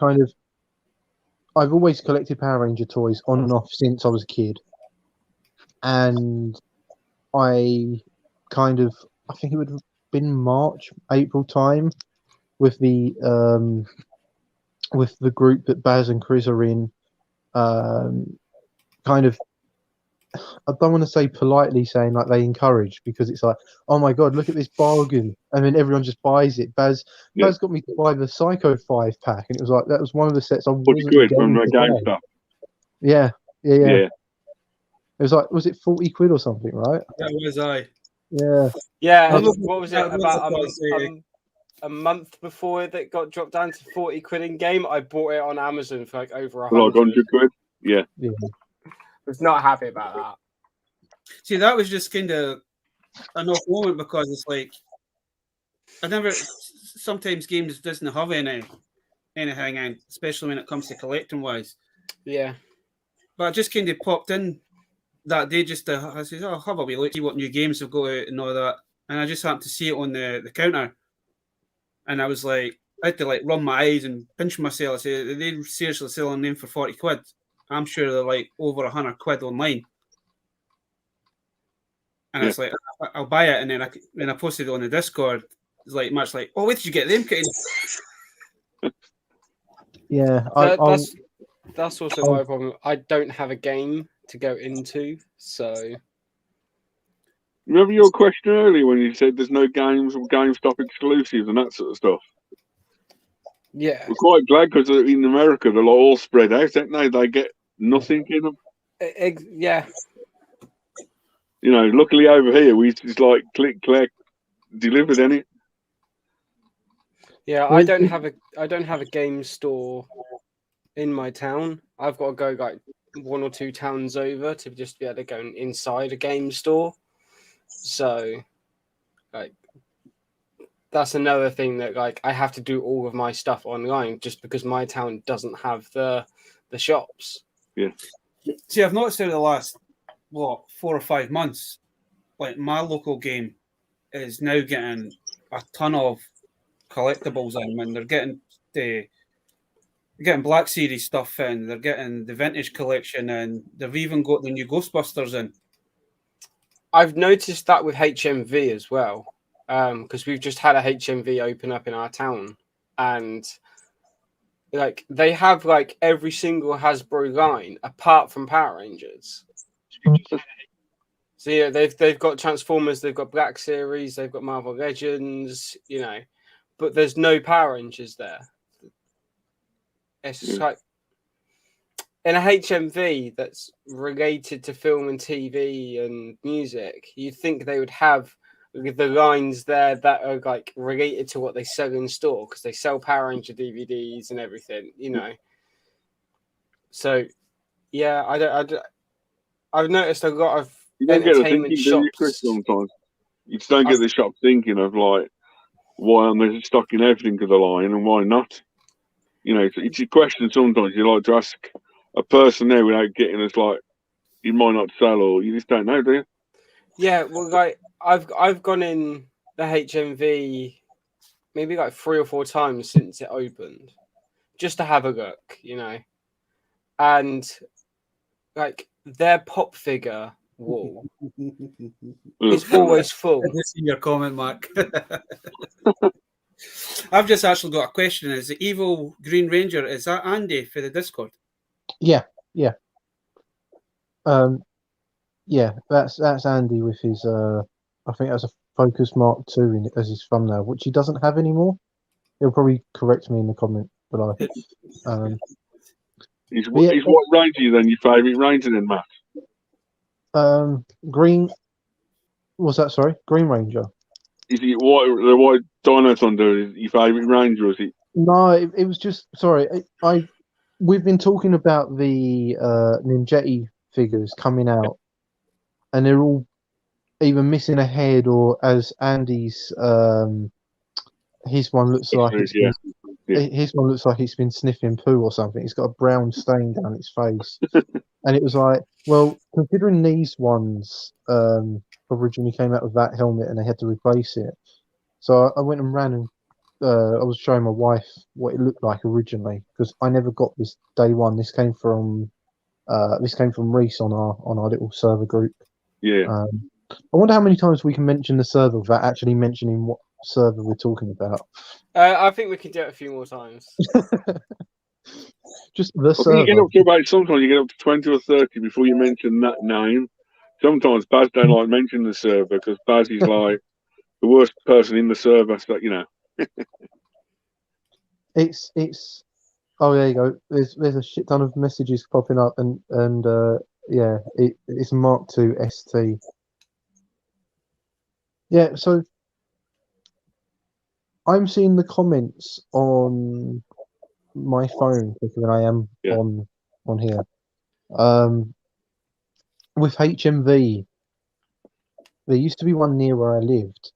I've always collected Power Ranger toys on and off since I was a kid, and I think it would have been March, April time with the with the group that Baz and Chris are in, kind of, I don't want to say politely saying like they encourage, because it's like, oh my god, look at this bargain, and then everyone just buys it. Baz got me to buy the Psycho 5-pack, and it was like that was one of the sets I wasn't £40 going from the to game buy. stuff. Yeah. Yeah. It was like, was it 40 quid or something, right? That was I. Yeah. Yeah, I'm not- what was it? I'm not About surprised, a month before that got dropped down to 40 quid in game, I bought it on Amazon for like over For like 100. £100. Yeah. Yeah. I was not happy about that. See, that was just kind of an off moment, because it's like sometimes games doesn't have anything in, especially when it comes to collecting wise. Yeah. But I just kind of popped in that day just to, I said, oh, have a wee look, see what new games have got out and all that. And I just happened to see it on the counter. And I was like, I had to like run my eyes and pinch myself. I said, are they seriously selling them for 40 quid? I'm sure they're like over 100 quid online. And it's like, I'll buy it. And then I posted it on the Discord. It's like much like, oh, where did you get them? Yeah. That's also my problem. I don't have a game to go into, so. Remember your question earlier when you said there's no games or GameStop exclusives and that sort of stuff? Yeah. We're quite glad, because in America they're like all spread out, don't they? They get nothing in them. Yeah. You know, luckily over here we just like click, collect, delivered, any. Yeah, I don't have a game store in my town. I've got to go like 1 or 2 towns over to just be able to go inside a game store. So, like, that's another thing that like I have to do all of my stuff online just because my town doesn't have the shops. Yeah. See, I've noticed over the last 4 or 5 months, like my local game is now getting a ton of collectibles in. When they're getting Black Series stuff in, they're getting the vintage collection, and they've even got the new Ghostbusters in. I've noticed that with HMV as well, because we've just had a HMV open up in our town, and like they have like every single Hasbro line apart from Power Rangers. So yeah, they've got Transformers, they've got Black Series, they've got Marvel Legends, you know, but there's no Power Rangers there. It's just like in a HMV that's related to film and TV and music, you'd think they would have the lines there that are like related to what they sell in store, because they sell Power Ranger DVDs and everything, you know. So yeah, I've noticed a lot of you don't get the thinking, shops. do you, Chris, sometimes? You just don't get the shop thinking of like, why aren't they stocking everything of the line and why not? You know, it's a question sometimes you like to ask a person there without getting us like, you might not sell, or you just don't know, do you? Yeah, well, like I've gone in the HMV maybe like 3 or 4 times since it opened, just to have a look, you know, and like their pop figure wall is always full. I see your comment, Mark. I've just actually got a question. Is the evil Green Ranger, is that Andy for the Discord? Yeah. Yeah, that's Andy with his I think that's a Focus Mark II as his thumbnail, which he doesn't have anymore. He'll probably correct me in the comment below. He's what Ranger then, your favourite Ranger then, Matt? Green. What's that? Sorry, Green Ranger. Is he the white Dino Thunder your favourite Ranger, or is it? No, it was just sorry. We've been talking about the Ninjetti figures coming out, and they're all either missing a head, or as Andy's his one looks like his one looks like it's been sniffing poo or something. It's got a brown stain down its face, and it was like, well, considering these ones originally came out with that helmet and they had to replace it, so I went and ran and I was showing my wife what it looked like originally, because I never got this day one. This came from Reese on our little server group. Yeah. I wonder how many times we can mention the server without actually mentioning what server we're talking about. I think we can do it a few more times. Just the I think you get server. up to about, sometimes you get up to 20 or 30 before you mention that name. Sometimes Baz don't like mentioning the server because Baz is like the worst person in the server. So, you know. It's. Oh, there you go. There's a shit ton of messages popping up, and yeah, it's Mark II ST. Yeah, so I'm seeing the comments on my phone quicker than I am Yeah. on here. With HMV, there used to be one near where I lived.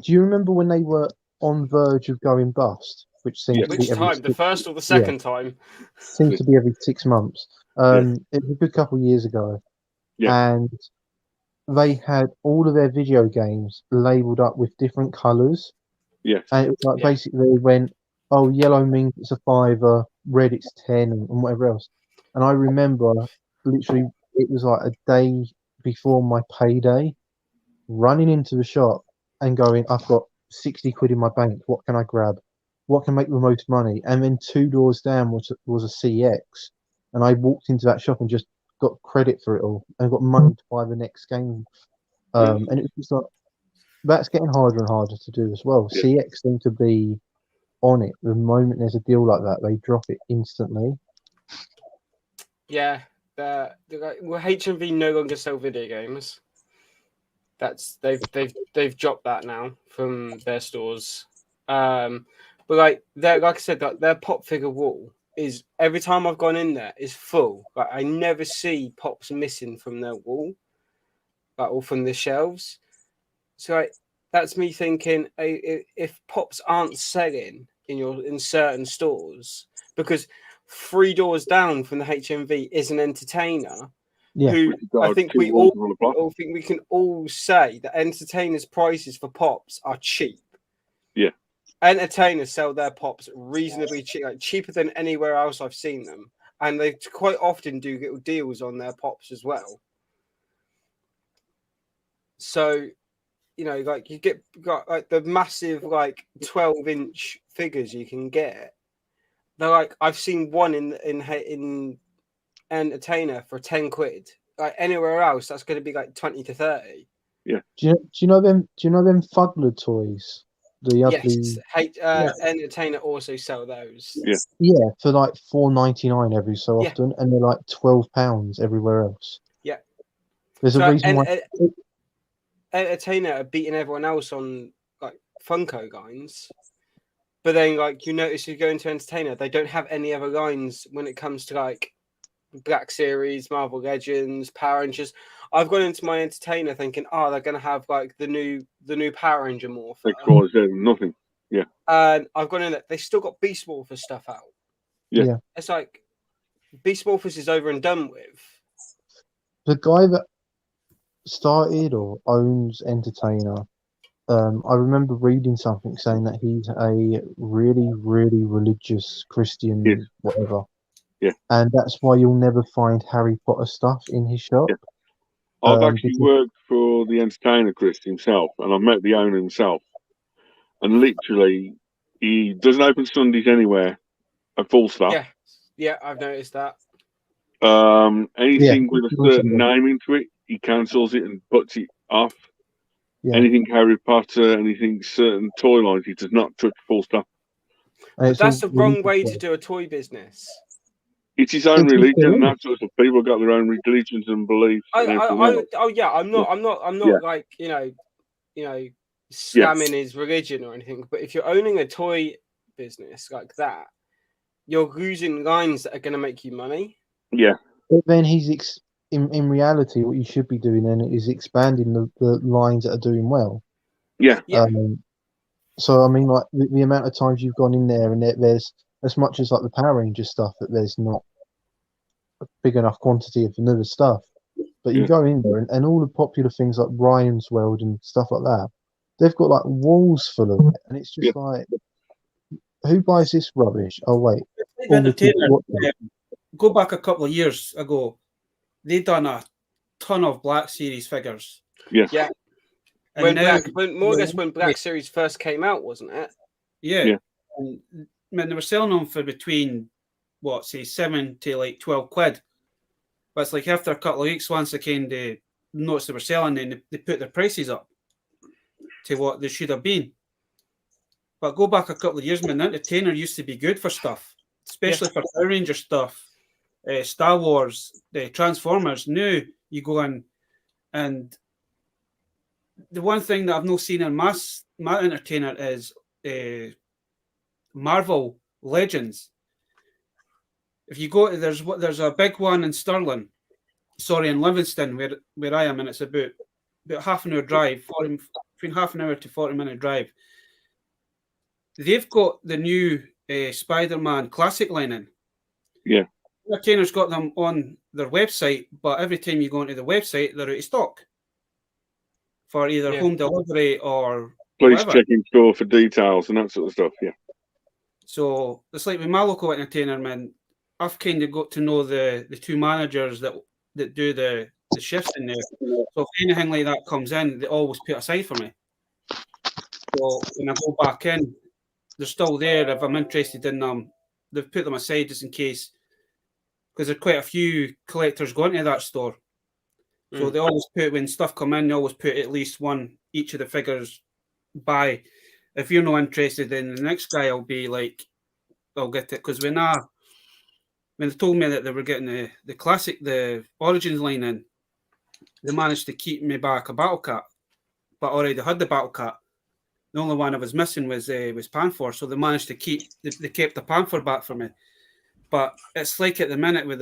Do you remember when they were on verge of going bust? Which seems to Which be every time? The 6 first or the second time? seems to be every 6 months. It was a good couple of years ago, Yeah. and they had all of their video games labeled up with different colours. Yes. And it was like Yeah. basically they went, oh, yellow means it's a $5, red it's 10, and whatever else. And I remember literally it was like a day before my payday, running into the shop and going, I've got 60 quid in my bank. What can I grab? What can make the most money? And then 2 doors down was a CX, and I walked into that shop and just got credit for it all and got money to buy the next game. And it was just like that's getting harder and harder to do as well. Yeah. CX seem to be on it. The moment there's a deal like that, they drop it instantly. Yeah. Well, HMV no longer sell video games. They've dropped that now from their stores. But like I said, that their pop figure wall is every time I've gone in there is full. Like I never see pops missing from their wall, like or from the shelves. So like, that's me thinking if pops aren't selling in certain stores because 3 doors down from the HMV is an entertainer. Yeah. Who I think we all think we can all say that entertainers' prices for pops are cheap. Yeah. Entertainers sell their pops reasonably cheap, like cheaper than anywhere else I've seen them. And they quite often do little deals on their pops as well. So, you know, like you got like the massive like 12-inch figures you can get. They're like I've seen one in Entertainer for 10 quid. Like anywhere else, that's going to be like 20 to 30. Yeah. Do you know them? Do you know them Fuggler toys? The ugly. Yes. Entertainer also sell those. Yeah. Yeah, for like $4.99 every so often, and they're like £12 everywhere else. Yeah. There's a reason why. Entertainer are beating everyone else on like Funko lines, but then like you notice you go into Entertainer, they don't have any other lines when it comes to like Black Series, Marvel Legends, Power Rangers. I've gone into my Entertainer thinking, oh, they're going to have like the new Power Ranger Morpher. Nothing. Yeah. And I've gone in there. They still got Beast Morpher stuff out. Yeah. It's like Beast Morphers is over and done with. The guy that started or owns Entertainer, I remember reading something saying that he's a really, really religious Christian, whatever. Yeah. And that's why you'll never find Harry Potter stuff in his shop. Yeah. I've actually worked for the Entertainer, Chris, himself, and I've met the owner himself. And literally, he doesn't open Sundays anywhere, a full stop. Yeah, I've noticed that. Anything with a certain name into it, he cancels it and puts it off. Yeah. Anything Harry Potter, anything certain toy lines, he does not touch full stop. But that's the wrong way to do a toy business. It's his own religion, and that's what people got their own religions and beliefs. I'm not like you know, slamming his religion or anything. But if you're owning a toy business like that, you're losing lines that are going to make you money. Yeah. But then he's in reality, what you should be doing then is expanding the lines that are doing well. Yeah. So I mean, like the amount of times you've gone in there and there's as much as like the Power Ranger stuff that there's not a big enough quantity of the newer stuff. But you go in there and all the popular things like Ryan's World and stuff like that, they've got like walls full of it, and it's just like, who buys this rubbish? Oh wait, go back a couple of years ago, they done a ton of Black Series figures. Yeah. And when Black Series first came out, wasn't it? Yeah. And when they were selling them for between say 7 to like 12 quid. But it's like after a couple of weeks, once they kind of noticed they were selling, then they put their prices up to what they should have been. But go back a couple of years, man, the Entertainer used to be good for stuff, especially for Power Ranger stuff, Star Wars, Transformers. Now you go in, and the one thing that I've not seen in my Entertainer is Marvel Legends. If you go to there's a big one in in Livingston where I am, and it's about half an hour drive, between half an hour to 40-minute drive. They've got the new Spider-Man classic line in. Yeah. Entertainer's got them on their website, but every time you go into the website, they're out of stock for either home delivery or please whatever. check in store for details and that sort of stuff. Yeah. So it's like with my local Entertainer, man, I've kind of got to know the two managers that do the shifts in there. So if anything like that comes in, they always put aside for me. So when I go back in, they're still there. If I'm interested in them, they've put them aside just in case, because there are quite a few collectors going to that store. So they always put, when stuff come in, they always put at least one each of the figures by. If you're not interested, then the next guy will be like, I'll get it. Because when they told me that they were getting the classic, the Origins line in, they managed to keep me back a Battle Cat, but already had the Battle Cat. The only one I was missing was Panfor, so they managed to they kept the Panfor back for me. But it's like at the minute with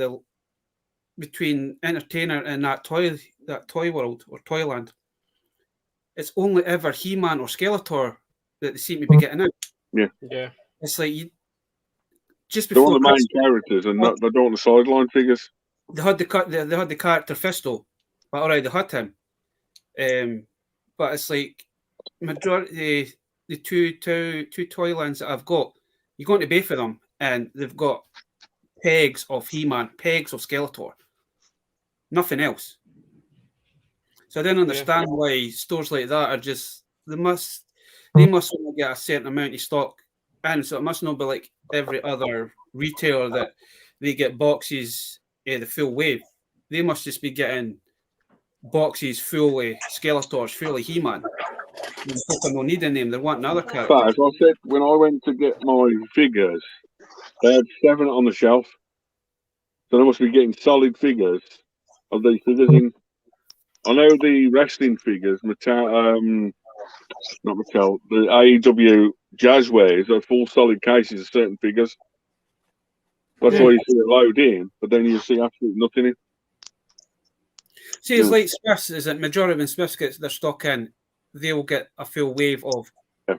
between Entertainer and that toy world or Toyland, it's only ever He-Man or Skeletor that they seem to be getting out. Yeah. It's like just They're before on the main characters and they don't want the sideline figures. They had the character Fisto, but already had him. But it's like majority the two toy lines that I've got, you're going to pay for them, and they've got pegs of He-Man, pegs of Skeletor, nothing else. So I don't understand why stores like that are just they must only get a certain amount of stock, and so it must not be like every other retailer that they get boxes the full wave. They must just be getting boxes full of Skeletors, full of He-Man. People don't need a name; they want another character. But as I said, when I went to get my figures, they had 7 on the shelf, so they must be getting solid figures of these figures in. I know the wrestling figures, not Mattel, the AEW Jazzwares are full solid cases of certain figures. That's why you see it load in, but then you see absolutely nothing in. See, it's like Smiths, is it? Majority when Smiths gets their stock in, they will get a full wave of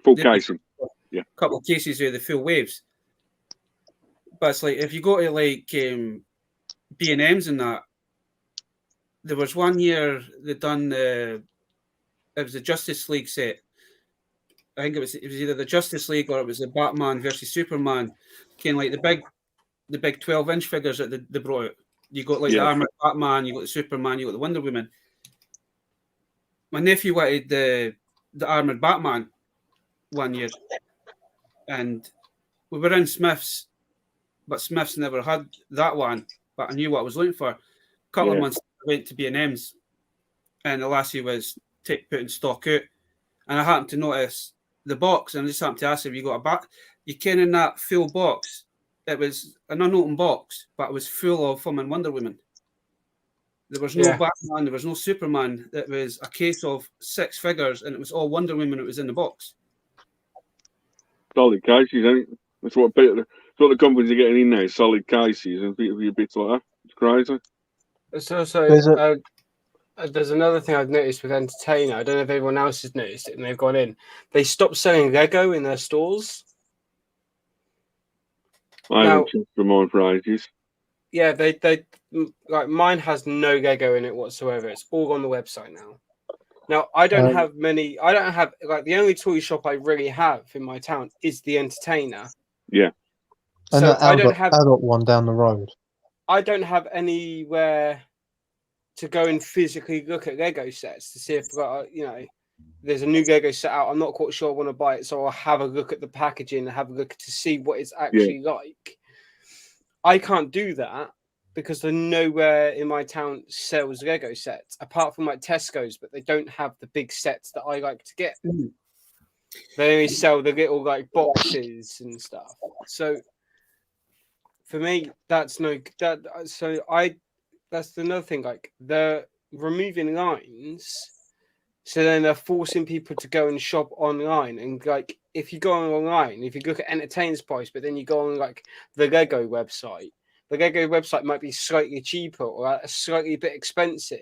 full casing. A couple of cases of the full waves. But it's like if you go to like B&M's and that, there was one year they done it was the Justice League set. I think it was either the Justice League or it was the Batman versus Superman. Kind of like the big 12-inch figures that they brought out. You got like the armored Batman, you got the Superman, you got the Wonder Woman. My nephew wanted the armored Batman one year, and we were in Smith's, but Smith's never had that one. But I knew what I was looking for. A couple of months I went to B&M's, and the lassie was putting stock out, and I happened to notice the box, and I just happened to ask if you got a back. You can in that full box. It was an unopened box, but it was full of them and Wonder Woman. There was no Batman, there was no Superman. It was a case of 6 figures, and it was all Wonder Woman. It was in the box. Solid cases, ain't it? That's what the companies are getting in now, solid cases and bits like that. It's crazy. It's also there's another thing I've noticed with Entertainer. I don't know if everyone else has noticed it, and they've gone in. They stopped selling Lego in their stores. I haven't checked for mine for ages. Yeah, they like mine has no Lego in it whatsoever. It's all on the website now. Now I don't have many. I don't have like the only toy shop I really have in my town is the Entertainer. Yeah, and so I don't have adult one down the road. I don't have anywhere to go and physically look at Lego sets to see if there's a new Lego set out. I'm not quite sure I want to buy it, so I'll have a look at the packaging and have a look to see what it's actually like. I can't do that because there's nowhere in my town sells Lego sets apart from like Tesco's, but they don't have the big sets that I like to get. They only sell the little like boxes and stuff. So for me, that's no that. So that's another thing. Like they're removing lines, so then they're forcing people to go and shop online. And like if you go online, if you look at Entertain's price, but then you go on like the Lego website might be slightly cheaper or slightly a bit expensive.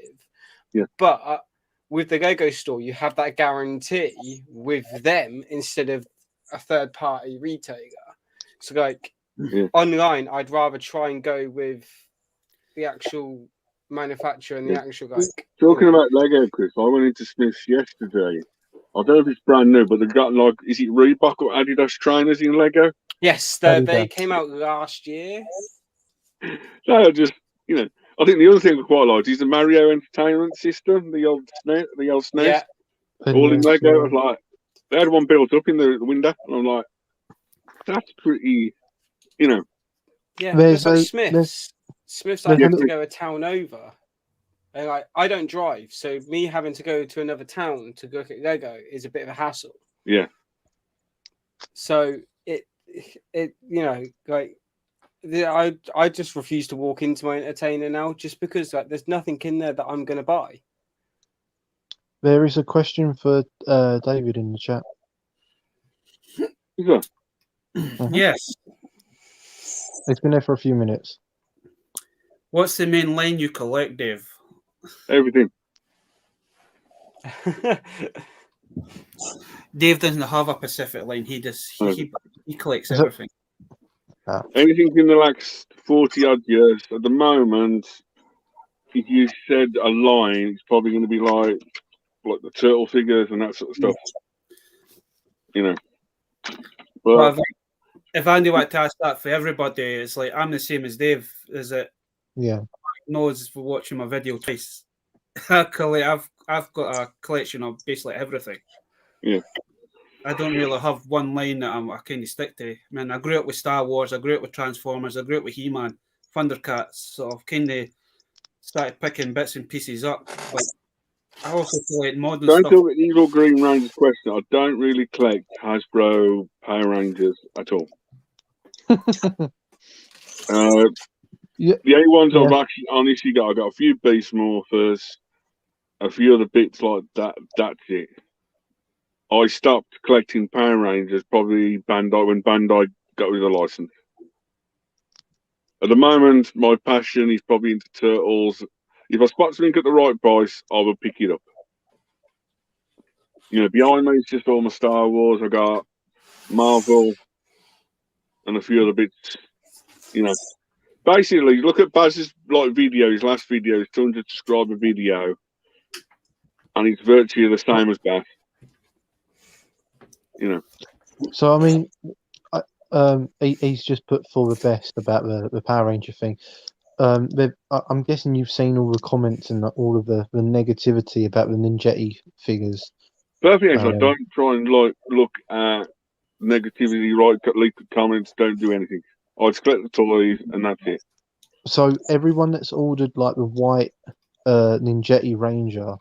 Yeah. But with the Lego store, you have that guarantee with them instead of a third-party retailer. So, like online, I'd rather try and go with the actual manufacturer and the actual like. Talking about Lego, Chris, I went into Smith's yesterday. I don't know if it's brand new, but they've got like, is it Reebok or Adidas trainers in Lego? Yes, they came out last year. No, just I think the other thing we quite liked is the Mario Entertainment System, the old SNES, Yeah. all in Lego. I was like, they had one built up in the window, and I'm like, that's pretty, Yeah, there's like Smiths. Smiths, I have to go a town over, and like I don't drive, so me having to go to another town to look at Lego is a bit of a hassle. Yeah. So it like. I just refuse to walk into my Entertainer now just because like there's nothing in there that I'm going to buy. There is a question for David in the chat. Yeah. Yes. It's been there for a few minutes. What's the main line you collect, Dave? Everything. Dave doesn't have a specific line. He just he collects everything. Anything in the last 40 odd years. At the moment, if you said a line, it's probably going to be like the turtle figures and that sort of stuff. But if Andy wanted to ask that for everybody, it's like I'm the same as Dave. Is it? Yeah. Knows for watching my video twice. I've got a collection of basically everything. Yeah. I don't really have one line that I kind of stick to. I mean, I grew up with Star Wars, I grew up with Transformers, I grew up with He-Man, Thundercats, so I've kind of started picking bits and pieces up. But I also collect modern stuff. Don't talk about Evil Green Ranger's question. I don't really collect Hasbro Power Rangers at all. The only ones I've actually honestly got, I got a few Beast Morphers, a few other bits like that. That's it. I stopped collecting Power Rangers probably when Bandai got rid of the license. At the moment, my passion is probably into Turtles. If I spot something at the right price, I will pick it up. Behind me it's just all my Star Wars. I got Marvel and a few other bits. Basically, look at Baz's his last video, his 200 subscriber video, and it's virtually the same as Baz. So I mean, he's just put for the best about the Power Ranger thing. I'm guessing you've seen all the comments and all of the negativity about the Ninjetti figures. Perfect. I don't try and look at negativity. Leak the comments. Don't do anything. I just collect the toys and that's it. So everyone that's ordered like the white Ninjetti Ranger,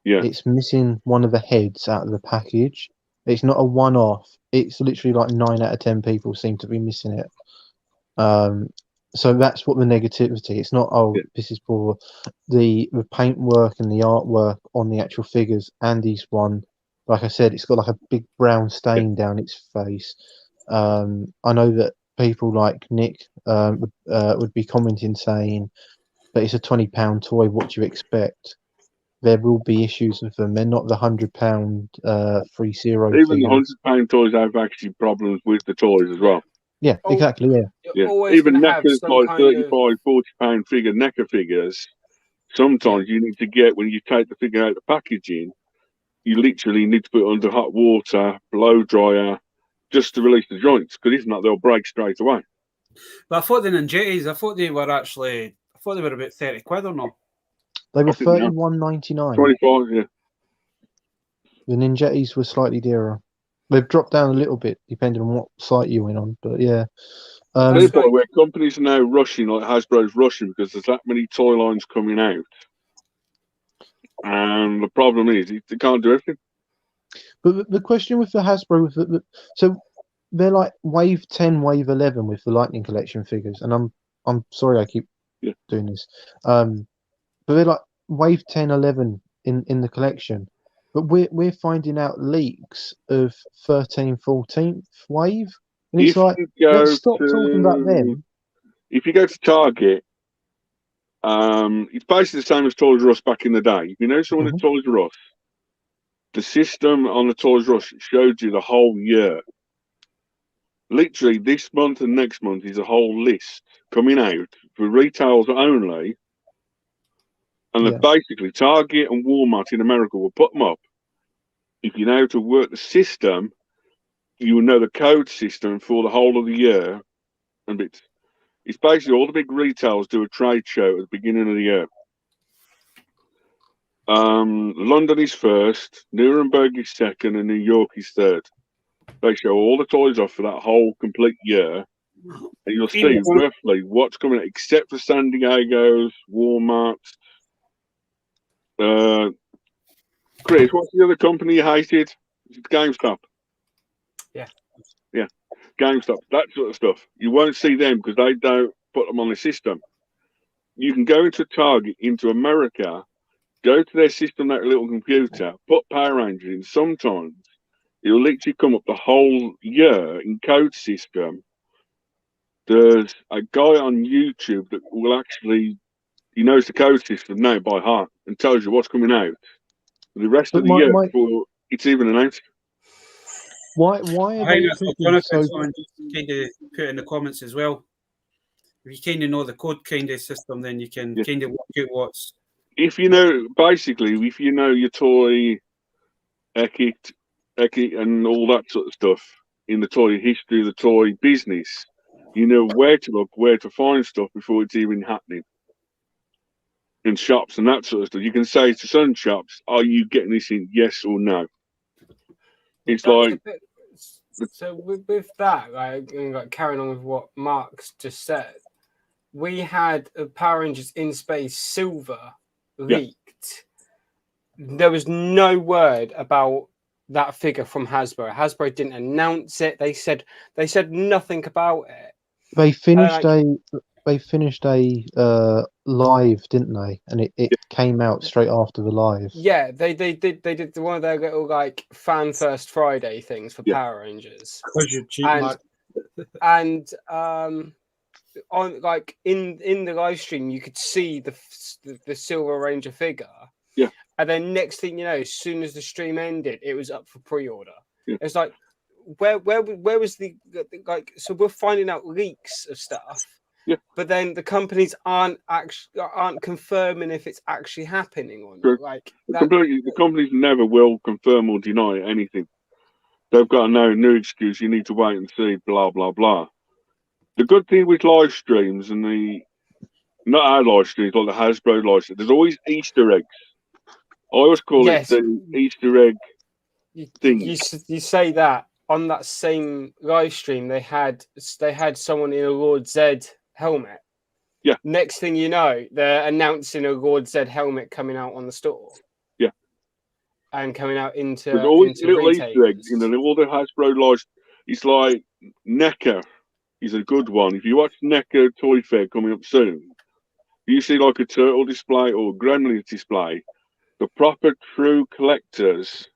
it's missing one of the heads out of the package. It's not a one-off. It's literally like 9 out of 10 people seem to be missing it. So that's what the negativity. It's not this is for the paintwork and the artwork on the actual figures. Andy's one, like I said, it's got like a big brown stain down its face. I know that people like Nick would be commenting saying that it's a £20 toy. What do you expect? There will be issues with them. They're not the £100 3-0. Even the £100 toys have actually problems with the toys as well. Yeah, exactly. Yeah. Even NECA's like £35, £40 figure NECA figures. Sometimes you need to get, when you take the figure out of the packaging, you literally need to put it under hot water, blow dryer, just to release the joints, because if not, they'll break straight away. But I thought the Ninjettis, they were about 30 quid or not? They were $31.99. 25, yeah. The Ninjettis were slightly dearer. They've dropped down a little bit depending on what site you went on, but yeah. This point where companies are now rushing, like Hasbro's rushing, because there's that many toy lines coming out, and the problem is they can't do everything. But the question with the Hasbro, so they're like Wave 10, Wave 11 with the Lightning Collection figures, and I'm sorry I keep doing this, but they're like Wave 10, 11 in the collection, but we're finding out leaks of 13, 14th wave, and it's like, let's stop talking about them. If you go to Target, it's basically the same as Toys R Us back in the day. If you know someone at Toys R Us, the system on the Toys R Us showed you the whole year. Literally, this month and next month is a whole list coming out for retails only. And basically, Target and Walmart in America will put them up. If you know how to work the system, you will know the code system for the whole of the year. And it's basically all the big retailers do a trade show at the beginning of the year. London is first, Nuremberg is second, and New York is third. They show all the toys off for that whole complete year, and you'll see roughly what's coming out, except for San Diego's, Walmart. Chris, what's the other company you hated? It's GameStop. Yeah, GameStop, that sort of stuff. You won't see them because they don't put them on the system. You can go into Target, into America, go to their system, that little computer, put Power Rangers in. Sometimes it'll literally come up the whole year in code system. There's a guy on YouTube that will actually, he knows the code system now by heart and tells you what's coming out the rest of the year before it's even announced. Why are they thinking so? Kind of put in the comments as well. If you kind of know the code kind of system, then you can kind of work out what's. If you know, basically, if you know your toy etiquette and all that sort of stuff in the toy history of the toy business, you know where to look, where to find stuff before it's even happening. In shops and that sort of stuff, you can say to some shops, "Are you getting this in? Yes or no?" It's like. So with that, like carrying on with what Mark's just said, we had Power Rangers in Space Silver leaked. There was no word about that figure from Hasbro. Hasbro didn't announce it. They said nothing about it. They finished a live, didn't they? And it came out straight after the live. Yeah, they did one of their little like fan first Friday things for Power Rangers. And on like in the live stream you could see the Silver Ranger figure. Yeah. And then next thing you know, as soon as the stream ended, it was up for pre-order. Yeah. It's like where was the like, so we're finding out leaks of stuff. Yeah. But then the companies aren't confirming if it's actually happening or not. Sure. Like the companies never will confirm or deny anything. They've got no new excuse. You need to wait and see. Blah blah blah. The good thing with live streams and not our live streams, like the Hasbro live streams, there's always Easter eggs. I always call it the Easter egg thing. You say that on that same live stream, they had someone in a Lord Zed helmet. Yeah. Next thing you know, they're announcing a Lord Zed helmet coming out on the store. Yeah. And coming out into there's always little retailers. Easter eggs in all the Hasbro live. It's like NECA is a good one. If you watch NECA Toy Fair coming up soon, you see like a turtle display or a gremlin display. The proper true collectors,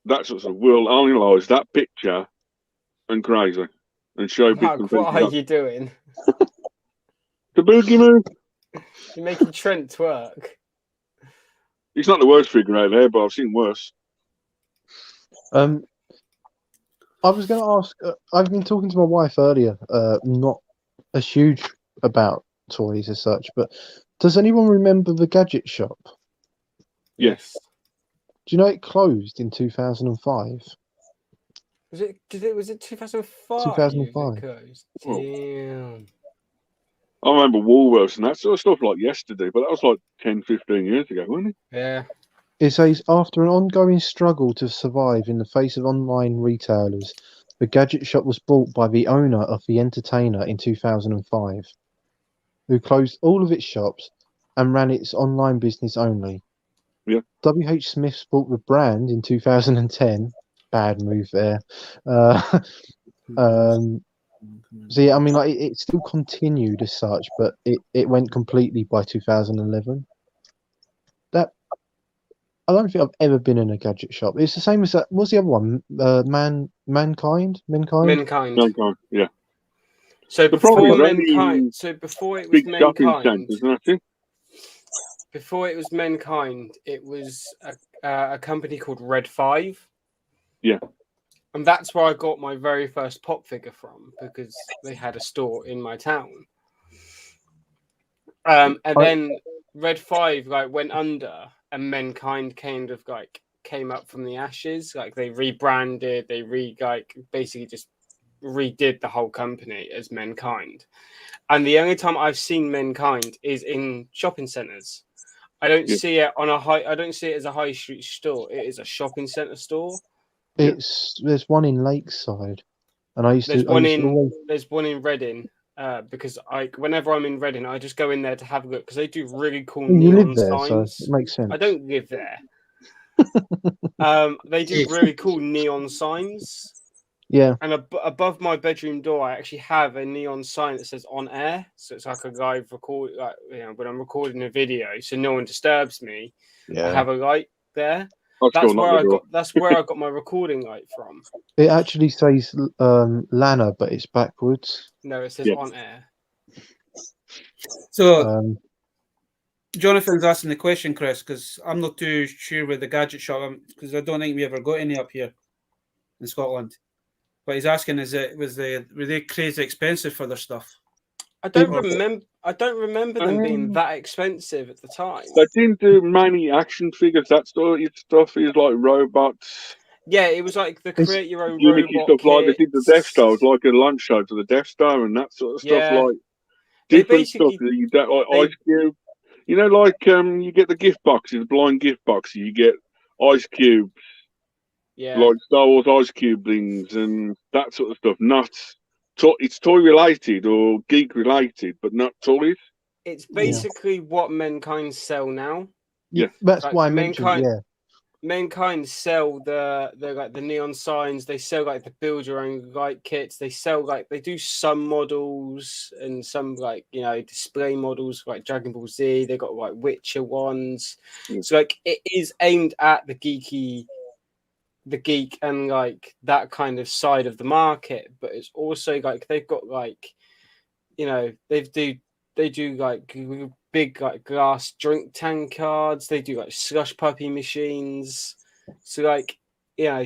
that sort of will analyse that picture and crazy and show Mark, bits and what are you doing? The boogie move. You're making Trent twerk. He's not the worst figure out there, but I've seen worse. I was going to ask. I've been talking to my wife earlier. Not a huge about toys as such, but does anyone remember the gadget shop? Yes. Do you know it closed in 2005? Was it 2005? 2005. Damn. I remember Woolworths and that sort of stuff like yesterday, but that was like 10, 15 years ago, wasn't it? Yeah. It says, after an ongoing struggle to survive in the face of online retailers, the gadget shop was bought by the owner of The Entertainer in 2005, who closed all of its shops and ran its online business only. Yeah. W.H. Smith's bought the brand in 2010. Bad move there. So yeah, I mean, like it still continued as such, but it went completely by 2011. That I don't think I've ever been in a gadget shop. It's the same as that. What's the other one? Mankind. Mankind, yeah. So The problem before is only Mankind, so before it was big shopping Mankind, centres, isn't it? before it was Mankind, it was a company called Red 5. Yeah. And that's where I got my very first pop figure from, because they had a store in my town. And then Red 5 like went under, and Mankind kind of like came up from the ashes. Like they rebranded, they basically just redid the whole company as Mankind. And the only time I've seen Mankind is in shopping centres. I don't see it I don't see it as a high street store. It is a shopping centre store. There's one in Lakeside, and There's one in Reading. Because whenever I'm in Reading, I just go in there to have a look, because they do really cool neon signs. So it makes sense. I don't live there. They do really cool neon signs. Yeah. And above my bedroom door, I actually have a neon sign that says "on air." So it's like a live record, when I'm recording a video, so no one disturbs me. Yeah. I have a light there. That's where I got my recording light from. It actually says Lana, but it's backwards. No, it says "on air." So Jonathan's asking the question, Chris, because I'm not too sure with the gadget shop, because I don't think we ever got any up here in Scotland. But he's asking, were they crazy expensive for their stuff? I don't remember them being that expensive at the time. They didn't do many action figures. That sort of stuff is like robots. Yeah, it was like the create your own Unity robot stuff. kits. Like they did the Death Star, it was like a launch show to the Death Star and that sort of stuff. Like different stuff that you don't like Ice Cube. You know, like you get the gift boxes, blind gift boxes. You get Ice Cubes. Yeah. Like Star Wars Ice Cube things and that sort of stuff. It's toy related or geek related, but not toys. It's basically what Mankind sell now. Yeah, that's why I mentioned. Mankind sell the neon signs. They sell like the build your own light kits. They sell they do some models and some display models like Dragon Ball Z. They got Witcher ones. Yeah. So it is aimed at the geek and that kind of side of the market, but it's also they've got they do big glass drink tank cards. They do slush puppy machines. So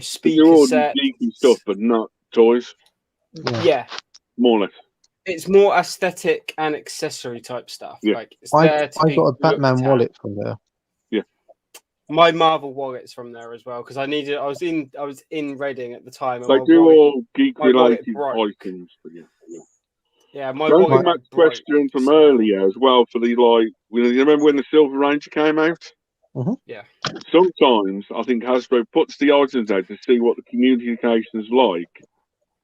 speaker sets, geeky stuff, but not toys. Yeah, more or less. It's more aesthetic and accessory type stuff. Yeah. I got a Batman wallet from there. My Marvel wallet's from there as well, because I was in Reading at the time. They do all geek related items, but yeah, my don't wallet. Matt's question from earlier as well for the you remember when the Silver Ranger came out? Mm-hmm. Yeah. Sometimes I think Hasbro puts the items out to see what the communication is like.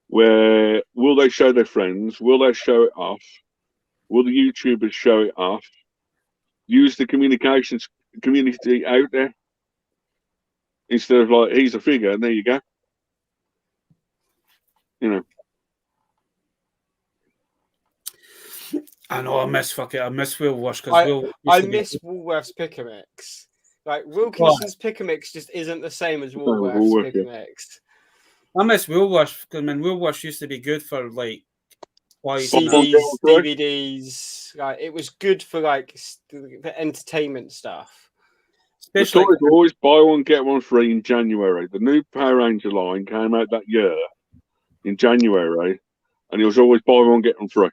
Where will they show their friends? Will they show it off? Will the YouTubers show it off? Use the community out there instead of he's a figure and there you go. I know I miss Woolworths because I miss Woolworths Pick-a-Mix. Wilkinson's Pick-a-Mix just isn't the same as Woolworths Pick-a-Mix. I miss Woolworths because Woolworths used to be good for CDs, DVDs. It was good for the entertainment stuff. Especially the toys always buy one get one free in January. The new Power Ranger line came out that year in January, and it was always buy one get one free.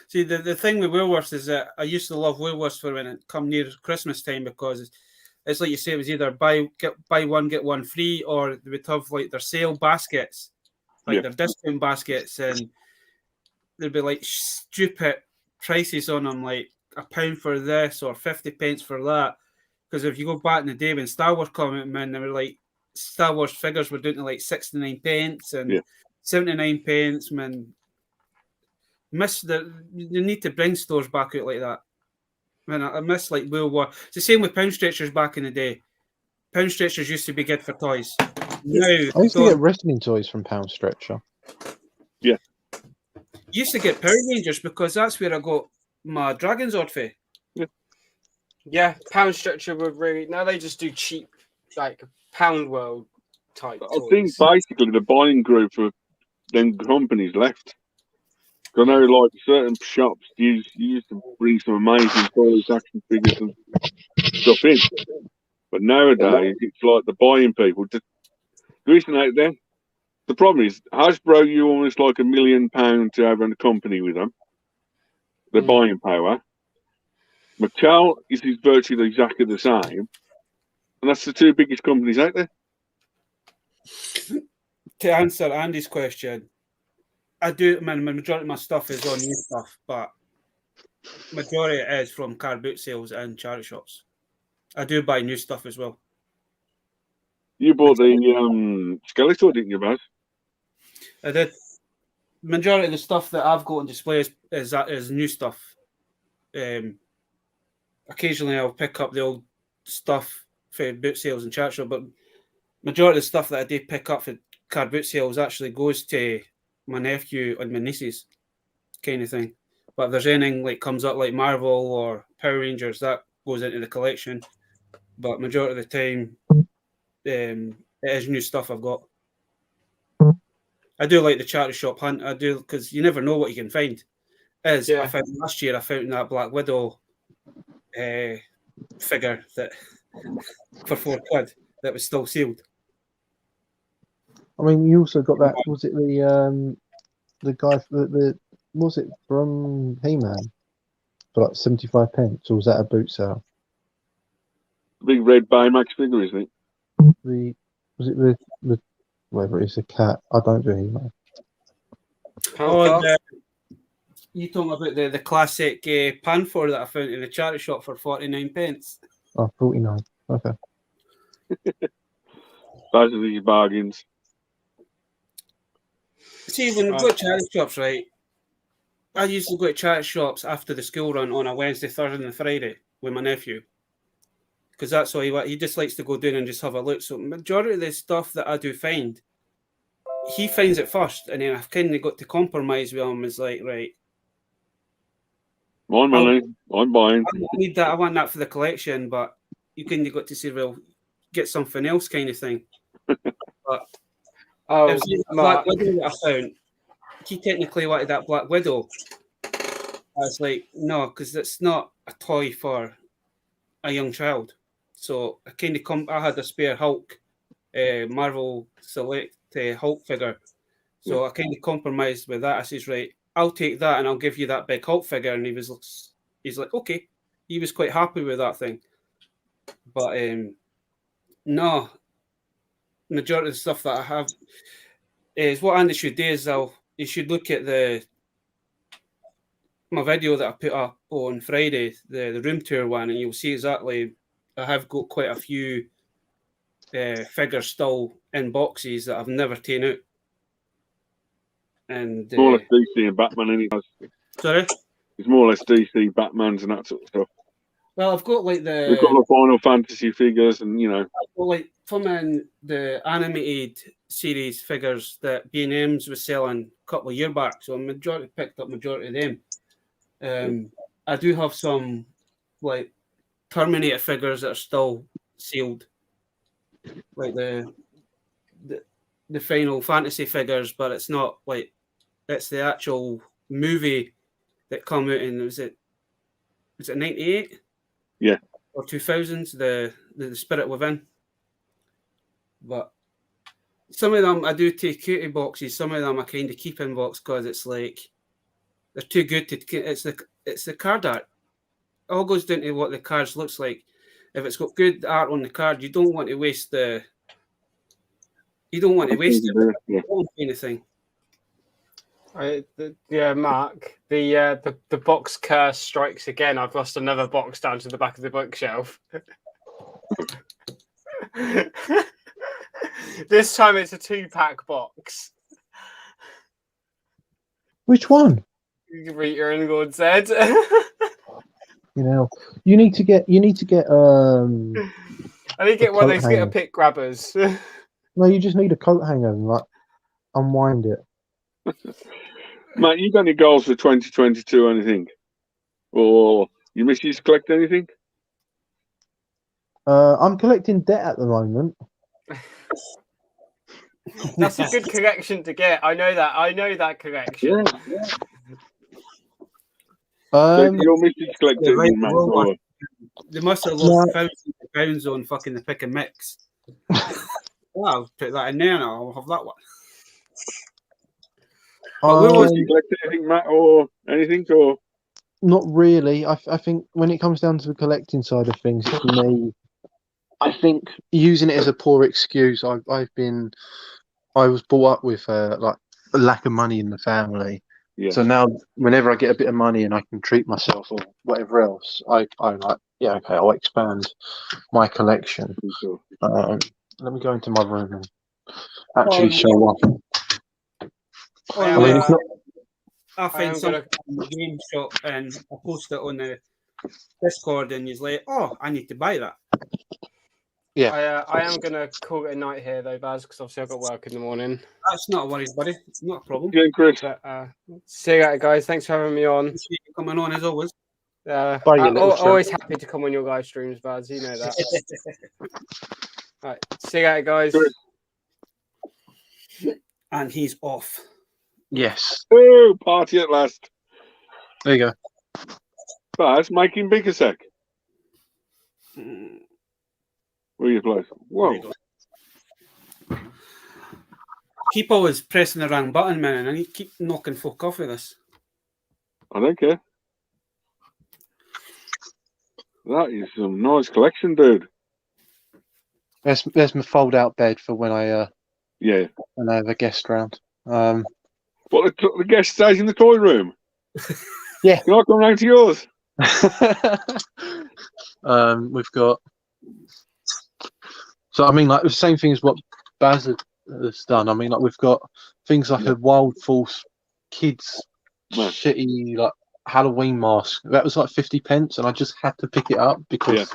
See, the thing with Woolworths is that I used to love Woolworths for when it come near Christmas time, because it's like you say, it was either buy one get one free, or they would have their sale baskets, their discount baskets, and there'd be stupid prices on them, £1 for this or 50 pence for that. Because if you go back in the day when Star Wars came out, man, they were like Star Wars figures were down to like 69 pence and 79 pence, man. You need to bring stores back out like that. Man, I miss like World War. It's the same with pound stretchers back in the day. Pound stretchers used to be good for toys. Now, I used to get wrestling toys from Pound Stretcher. Yeah. Used to get Power Rangers because that's where I got my Dragonzord for. Yeah, Pound Stretcher would really. Now they just do cheap, like Pound World type I toys. think basically the buying group for them companies left. I know, like certain shops used to bring some amazing toys, action figures, and stuff in. But nowadays, it's like the buying people. There isn't out there. The problem is, Hasbro, you almost like £1 million to have a company with them. The buying power. Mattel is virtually exactly the same. And that's the two biggest companies out there. To answer Andy's question, I do, man, the majority of my stuff is on new stuff, but majority is from car boot sales and charity shops. I do buy new stuff as well. You bought the Skeletor, didn't you, Baz? I did. Majority of the stuff that I've got on display is new stuff. Occasionally I'll pick up the old stuff for boot sales and charity shop, but majority of the stuff that I do pick up for car boot sales actually goes to my nephew and my nieces, kind of thing. But if there's anything like comes up like Marvel or Power Rangers, that goes into the collection. But majority of the time, it is new stuff I've got. I do like the charity shop hunt. I do because you never know what you can find. I found last year, I found that Black Widow figure that for £4 that was still sealed. I mean, you also got that. Was it the guy was it from He-Man for like 75 pence, or was that a boot sale? Big red Baymax figure, isn't it? Was it the whatever it is, a cat? I don't do He-Man. You talking about the classic Panfor that I found in the charity shop for 49 pence? Oh, 49. Okay. Those are these bargains. See, when we go to charity shops, right? I usually go to charity shops after the school run on a Wednesday, Thursday, and Friday with my nephew. Because that's all he just likes to go down and just have a look. So majority of the stuff that I do find, he finds it first, and then I've kind of got to compromise with him. It's like, right, my money, I'm buying. I need that. I want that for the collection, but you kind of got to say, well, get something else, kind of thing. But Black Widow that I found, he technically wanted that Black Widow. I was like, no, because it's not a toy for a young child. So I kind of I had a spare Hulk, Marvel Select Hulk figure. So I kind of compromised with that. I says, right, I'll take that and I'll give you that big Hulk figure. And he's like, okay. He was quite happy with that thing. But no, majority of the stuff that I have is what Andy should do is you should look at my video that I put up on Friday, the room tour one, and you'll see exactly I have got quite a few figures still in boxes that I've never taken out. And more or less DC and Batman, anyway. Sorry? It's more or less DC, Batmans, and that sort of stuff. Well, I've got like we've got the Final Fantasy figures, and you know, like from the animated series figures that B&M's was selling a couple of years back. So I picked up majority of them. I do have some like Terminator figures that are still sealed, like the Final Fantasy figures, but it's not like it's the actual movie that come out in was it 98? Yeah. Or 2000s, the Spirit Within. But some of them I do take cutie boxes, some of them I kind of keep in box because it's like they're too good to. It's the card art. It all goes down to what the cards looks like. If it's got good art on the card, you don't want to waste it. Kind of thing. Mark. The box curse strikes again. I've lost another box down to the back of the bookshelf. This time it's a 2-pack box. Which one? Rita and God said. You know, you need to get. I need to get one of those hanger. pick grabbers. No, you just need a coat hanger and like unwind it. Mate, you got any goals for 2022 or anything? Or you missus collect anything? I'm collecting debt at the moment. That's a good collection to get. I know that collection. Yeah. Your missus collects Yeah, right, anything, mate? Or... They must have lost thousands of pounds on fucking the pick and mix. Well, I'll put that in there and I'll have that one. But where was you collect anything, Matt, or anything? Or not really. I think when it comes down to the collecting side of things, for me, I think using it as a poor excuse. I was brought up with like a lack of money in the family. yeah. So now, whenever I get a bit of money and I can treat myself or whatever else, I'm like, yeah, okay, I'll expand my collection. Sure. Let me go into my room and actually show off. I mean, it's not. I find something in the game shop and I post it on the Discord and he's like, oh, I need to buy that. Yeah. I am going to call it a night here, though, Baz, because obviously I've got work in the morning. That's not a worry, buddy. It's not a problem. Yeah, Chris. But, see you later, guys. Thanks for having me on. Appreciate you coming on as always. I'm Bye, you little always happy to come on your guys' streams, Baz. You know that. Right. See you later, guys. And he's off. Yes. Oh, party at last. There you go. Baz making bigger sec. Where you place? Whoa. Keep always pressing the wrong button, man, and you keep knocking folk off with this. I don't care. That is some nice collection, dude. There's my fold-out bed for when I have a guest round. What the guest stays in the toy room? Yeah. Can I come round to yours? We've got. So I mean, like the same thing as what Baz has done. I mean, like we've got things like a Wild Force kids shitty like Halloween mask. That was like 50 pence, and I just had to pick it up because.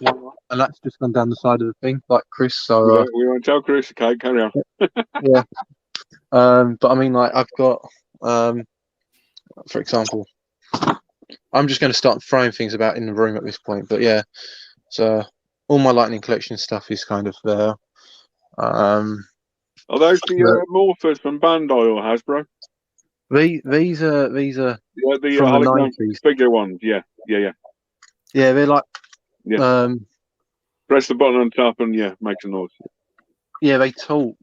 Yeah. And that's just gone down the side of the thing, like Chris. So we won't tell Chris. Okay, carry on. Yeah. But I mean, like I've got, for example, I'm just going to start throwing things about in the room at this point. But yeah, so all my Lightning Collection stuff is kind of there. Are those the Morphers from Bandai or Hasbro? These are the from the 90s. Figure ones. Yeah, they're like press the button on top and makes a noise. Yeah, they talk.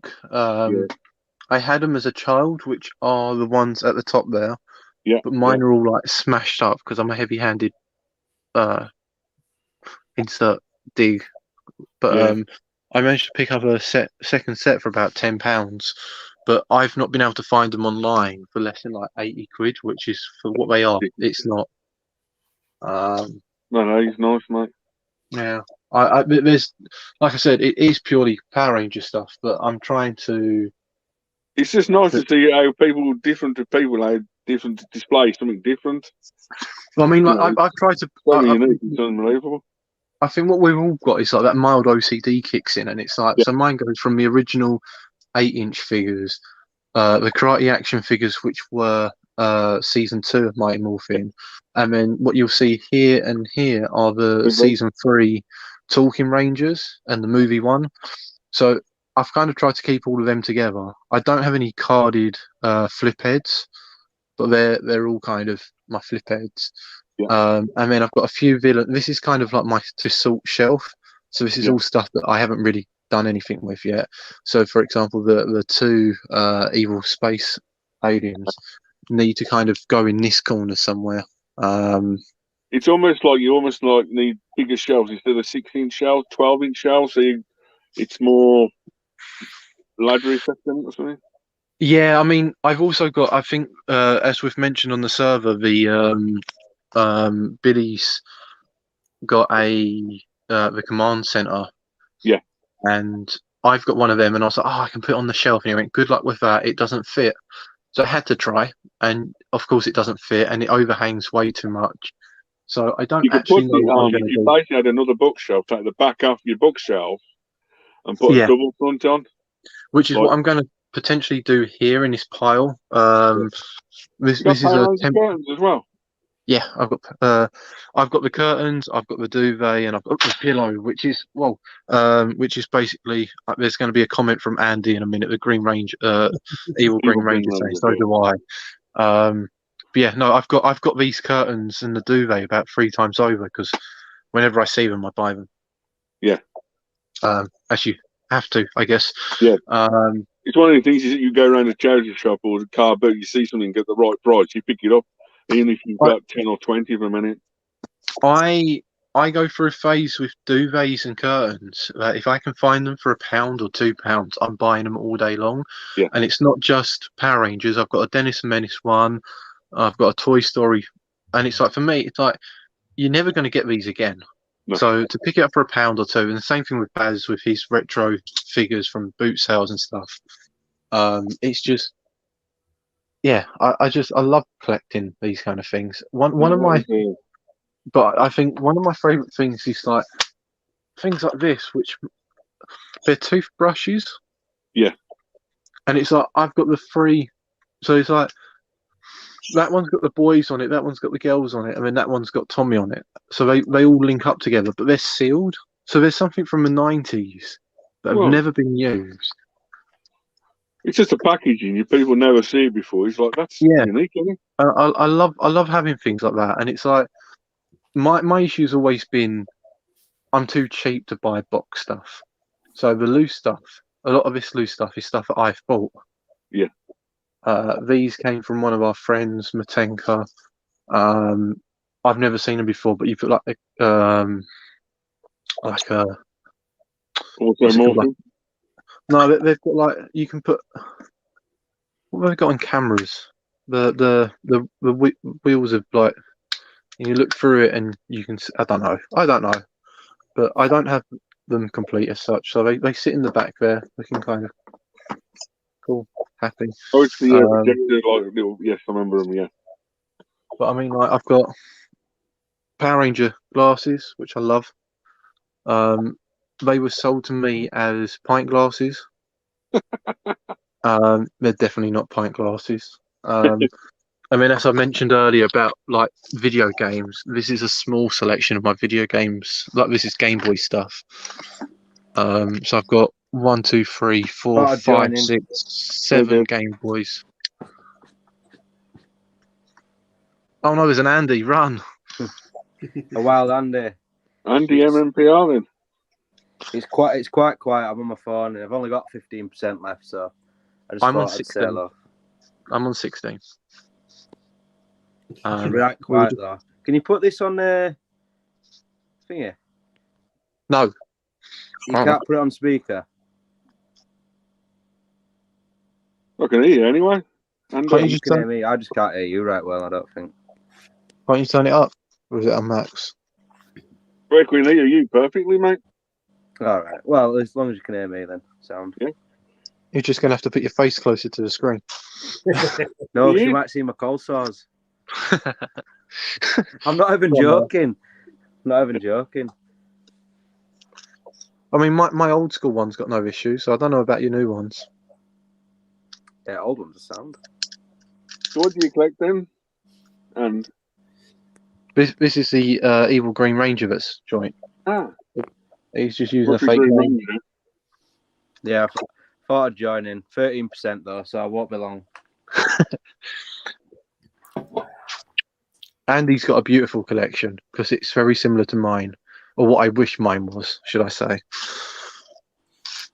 I had them as a child, which are the ones at the top there. Yeah, but mine are all like smashed up because I'm a heavy-handed insert dig. But I managed to pick up a second set for about £10, but I've not been able to find them online for less than like 80 quid, which is for what they are. It's not. No, he's nice, mate. Yeah, there's like I said, it is purely Power Ranger stuff, but I'm trying to. It's just nice to see how people different to people, how different to display something different. Well, I mean, like I've tried to. It's unbelievable. I think what we've all got is like that mild OCD kicks in, and it's like so. Mine goes from the original 8-inch figures, the Karate Action figures, which were season 2 of Mighty Morphin, and then what you'll see here and here are the season 3 Talking Rangers and the movie one. So I've kind of tried to keep all of them together. I don't have any carded flip heads, but they're all kind of my flip heads. And then I've got a few villain. This is kind of like my to sort shelf. So this is all stuff that I haven't really done anything with yet. So for example, the 2 evil space aliens need to kind of go in this corner somewhere. It's almost like you need bigger shelves instead of 16-inch shelves, 12-inch shelves. So it's more laddery system or something. Yeah, I mean, I've also got. I think, as we've mentioned on the server, the Billy's got a the command center. Yeah. And I've got one of them, and I was like, I can put it on the shelf. And he went, good luck with that. It doesn't fit. So I had to try, and of course it doesn't fit, and it overhangs way too much. So I don't You could actually put know it what I'm on. going to You do. basically had another bookshelf, take the back off your bookshelf, and put a double front on. Which is what I'm going to potentially do here in this pile. This You got is a curtains as well. Yeah, I've got the curtains, I've got the duvet, and I've got the pillow, which is basically there's going to be a comment from Andy in a minute. The Green Ranger, Evil Green Ranger saying, so do I. But yeah, no, I've got these curtains and the duvet about 3 times over because whenever I see them, I buy them. Yeah. As you have to, I guess. Yeah. It's one of the things is that you go around a charity shop or a car boot, you see something at the right price, you pick it up, even if you've got 10 or 20 of them in it. I go through a phase with duvets and curtains. If I can find them for £1 or £2, I'm buying them all day long. Yeah. And it's not just Power Rangers. I've got a Dennis Menace one. I've got a Toy Story, and it's like for me, it's like you're never going to get these again. No. So to pick it up for £1 or £2, and the same thing with Baz with his retro figures from boot sales and stuff. It's just, yeah, I love collecting these kind of things. But I think one of my favourite things is like things like this, which they're toothbrushes. Yeah. And it's like I've got the 3, so it's like that one's got the boys on it, that one's got the girls on it, and then that one's got Tommy on it. So they all link up together, but they're sealed. So there's something from the 90s that have never been used. It's just a packaging. People never see it before. It's like that's unique, isn't it? I love having things like that, and it's like my issue's always been I'm too cheap to buy box stuff. So the loose stuff, a lot of this loose stuff is stuff that I've bought. Yeah. These came from one of our friends, Matenka. I've never seen them before, but you put like a no, they've got like you can put what have they got on cameras? The wheels of like, and you look through it and you can. I don't know, but I don't have them complete as such. So they sit in the back there, looking kind of cool, happy. Oh, it's the projector, like little. Yes, I remember them. Yeah. But I mean, like I've got Power Ranger glasses, which I love. They were sold to me as pint glasses. They're definitely not pint glasses. I mean, as I mentioned earlier about like video games, this is a small selection of my video games. Like this is Game Boy stuff. So I've got 1, 2, 3, 4, 5, 6, 7 Game Boys. Oh no, there's an Andy. Run! A wild Andy. Andy MMPR then. It's quite quiet. I'm on my phone and I've only got 15% left, so I just thought I'd say hello. I'm on 16. Right, quiet though. Can you put this on thingy? No. You can't put it on speaker. I can hear you anyway. And you can hear me. I just can't hear you right well, I don't think. Why don't you turn it up? Or is it on max? We can hear you perfectly, mate. All right. Well, as long as you can hear me, then sound. Yeah. You're just gonna have to put your face closer to the screen. No, you might see my cold sores. I'm not even joking. I mean, my old school one's got no issues, so I don't know about your new ones. Yeah, old ones are sound. So what do you collect then? And this is the Evil Green Ranger that's joint. He's just using a fake name. Yeah, I thought I'd join in. 13% though, so I won't be long. Andy's got a beautiful collection because it's very similar to mine, or what I wish mine was, should I say.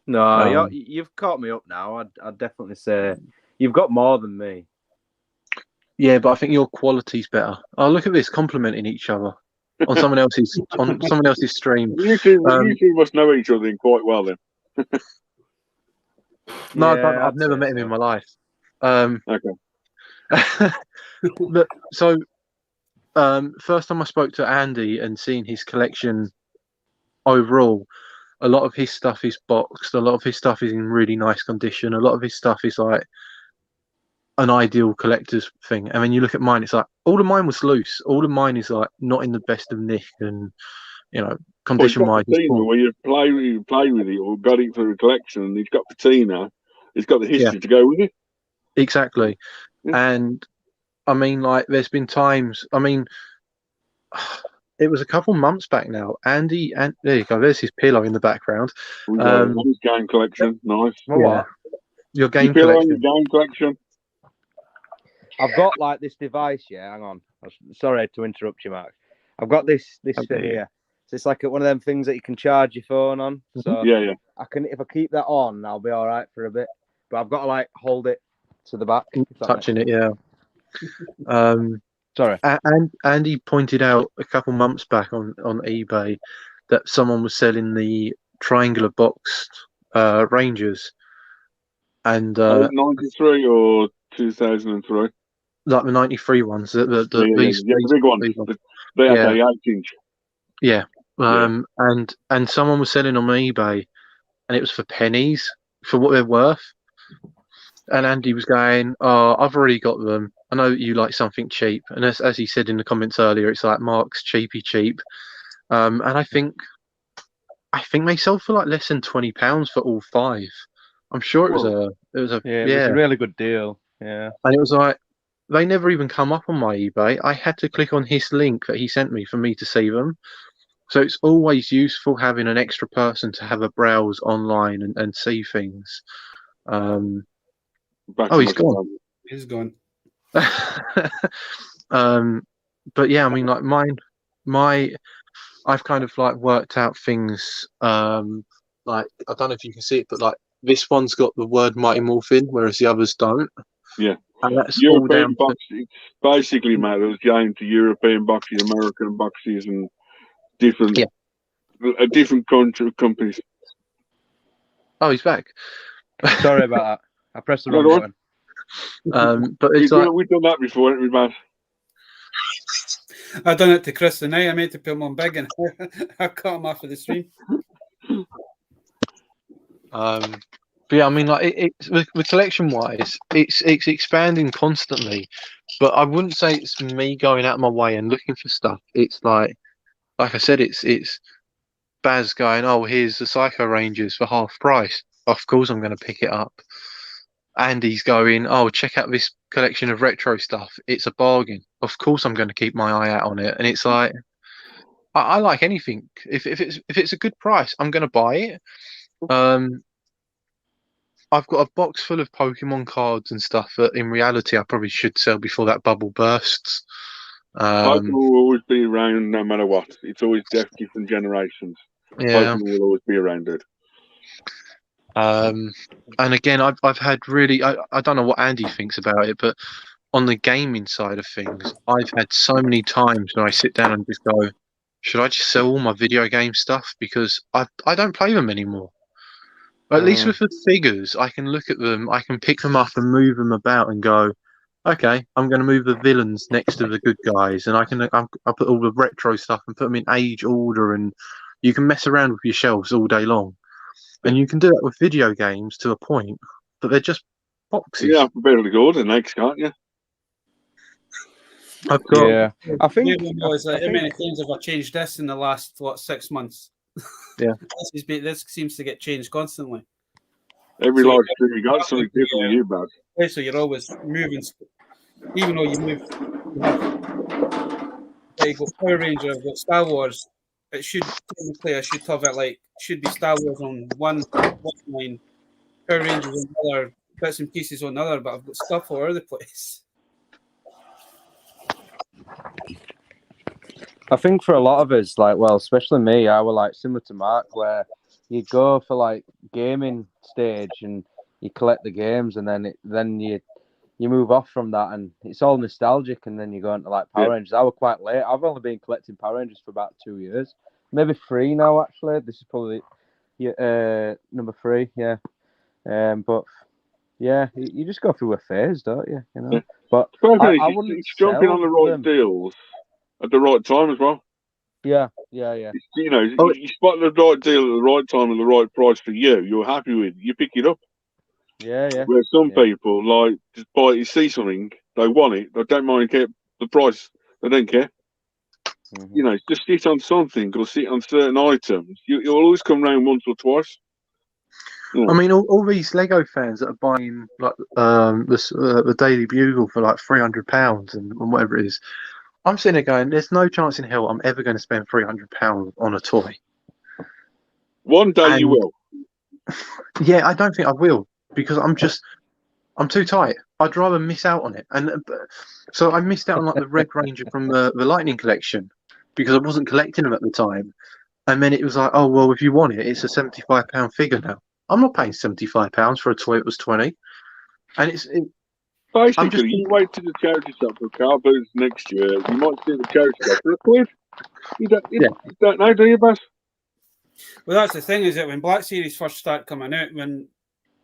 No, you've caught me up now. I'd definitely say you've got more than me. Yeah, but I think your quality's better. Oh, look at this, complimenting each other on someone else's stream. You two must know each other quite well then. No, yeah, I've never met him in my life. Okay. So, first time I spoke to Andy and seen his collection overall, a lot of his stuff is boxed. A lot of his stuff is in really nice condition. A lot of his stuff is like an ideal collector's thing. And when you look at mine, it's like all of mine was loose. All of mine is like not in the best of nick, and condition wise. Patina, where you play with it or got it for a collection, and he's got patina. It's got the history to go with it. Exactly. Yeah. And I mean, like, there's been times. I mean, it was a couple months back now. Andy, and there you go. There's his pillow in the background. His game collection, nice. Yeah. Your game collection. Your game collection. I've got like this device. Yeah, hang on. Sorry to interrupt you, Mark. I've got this thing here. So it's like one of them things that you can charge your phone on. So yeah. I can, if I keep that on, I'll be all right for a bit. But I've got to like hold it to the back. Touching it, yeah. Sorry. And Andy pointed out a couple months back on eBay that someone was selling the triangular boxed Rangers, and 93 or 2003. Like the 93 ones, the big ones. They have the 8-inch. Yeah. And someone was selling them on eBay, and it was for pennies for what they're worth. And Andy was going, "Oh, I've already got them. I know that you like something cheap." And as he said in the comments earlier, it's like Mark's cheap. And I think they sold for like less than £20 for all 5. I'm sure it was a really good deal. Yeah. And it was like, they never even come up on my eBay. I had to click on his link that he sent me for me to see them. So it's always useful having an extra person to have a browse online and see things. He's gone. He's gone. But yeah, I mean, like I've kind of like worked out things. Like, I don't know if you can see it, but like this one's got the word Mighty Morphin, whereas the others don't. Yeah. And that's European boxes, basically, mate. It was going to European boxes, American boxes, and different companies. Oh, he's back. Sorry about that. I pressed the wrong button. But it's we've done that before, haven't we, man? I done it to Chris tonight. I meant to put him on big, and I cut him off of the stream. But yeah, I mean, like it's with collection wise, it's expanding constantly. But I wouldn't say it's me going out of my way and looking for stuff. It's like I said, it's Baz going, "Oh, here's the Psycho Rangers for half price. Of course, I'm going to pick it up." Andy's going, "Oh, check out this collection of retro stuff. It's a bargain. Of course, I'm going to keep my eye out on it." And it's like, I like anything. If it's a good price, I'm going to buy it. I've got a box full of Pokemon cards and stuff that in reality I probably should sell before that bubble bursts. Pokemon will always be around no matter what. It's always different generations. Yeah. Pokemon will always be around, dude. And again, I've had really, I don't know what Andy thinks about it, but on the gaming side of things, I've had so many times when I sit down and just go, should I just sell all my video game stuff? Because I don't play them anymore. At least with the figures, I can look at them, I can pick them up and move them about and go, okay, I'm going to move the villains next to the good guys, and I'll put all the retro stuff and put them in age order, and you can mess around with your shelves all day long. And you can do that with video games to a point, but they're just boxes. Yeah, alphabetically ordered next, can't you? I've got. Yeah, I think. How many times have I changed this in the last 6 months? Yeah, this seems to get changed constantly. Every live stream you got something different, you bad. So you're always moving, even though you move. You got Power Ranger, I've got Star Wars. It should technically, I should have it like should be Star Wars on one line, Power Rangers on another, bits and pieces on another, but I've got stuff all over the place. I think for a lot of us, like, well, especially me, I were like similar to Mark, where you go for like gaming stage and you collect the games, and then you move off from that, and it's all nostalgic, and then you go into like Power Rangers. I were quite late. I've only been collecting Power Rangers for about 2 years, maybe 3 now. Actually, this is probably number 3. Yeah, but yeah, you just go through a phase, don't you? You know, yeah. But I wouldn't it's jumping on the right deals at the right time as well. Yeah. You know, you spot the right deal at the right time at the right price for you. You're happy with. You pick it up. Yeah. Where some people like just buy it, see something, they want it, they don't mind the price, they don't care. Mm-hmm. You know, just sit on something or sit on certain items. You'll always come round once or twice. You know. I mean, all these Lego fans that are buying like the Daily Bugle for like £300 and whatever it is, I'm sitting there going, "There's no chance in hell I'm ever going to spend £300 on a toy." One day you will. Yeah, I don't think I will because I'm too tight. I'd rather miss out on it, and so I missed out on like the Red Ranger from the Lightning collection because I wasn't collecting them at the time. And then it was like, oh well, if you want it, it's a £75 figure now. I'm not paying £75 for a toy that was 20, and Basically, you wait to the charity shop for car boots next year. You might see the charity shop for £1. You don't know, do you, Bass? Well, that's the thing is that when Black Series first started coming out,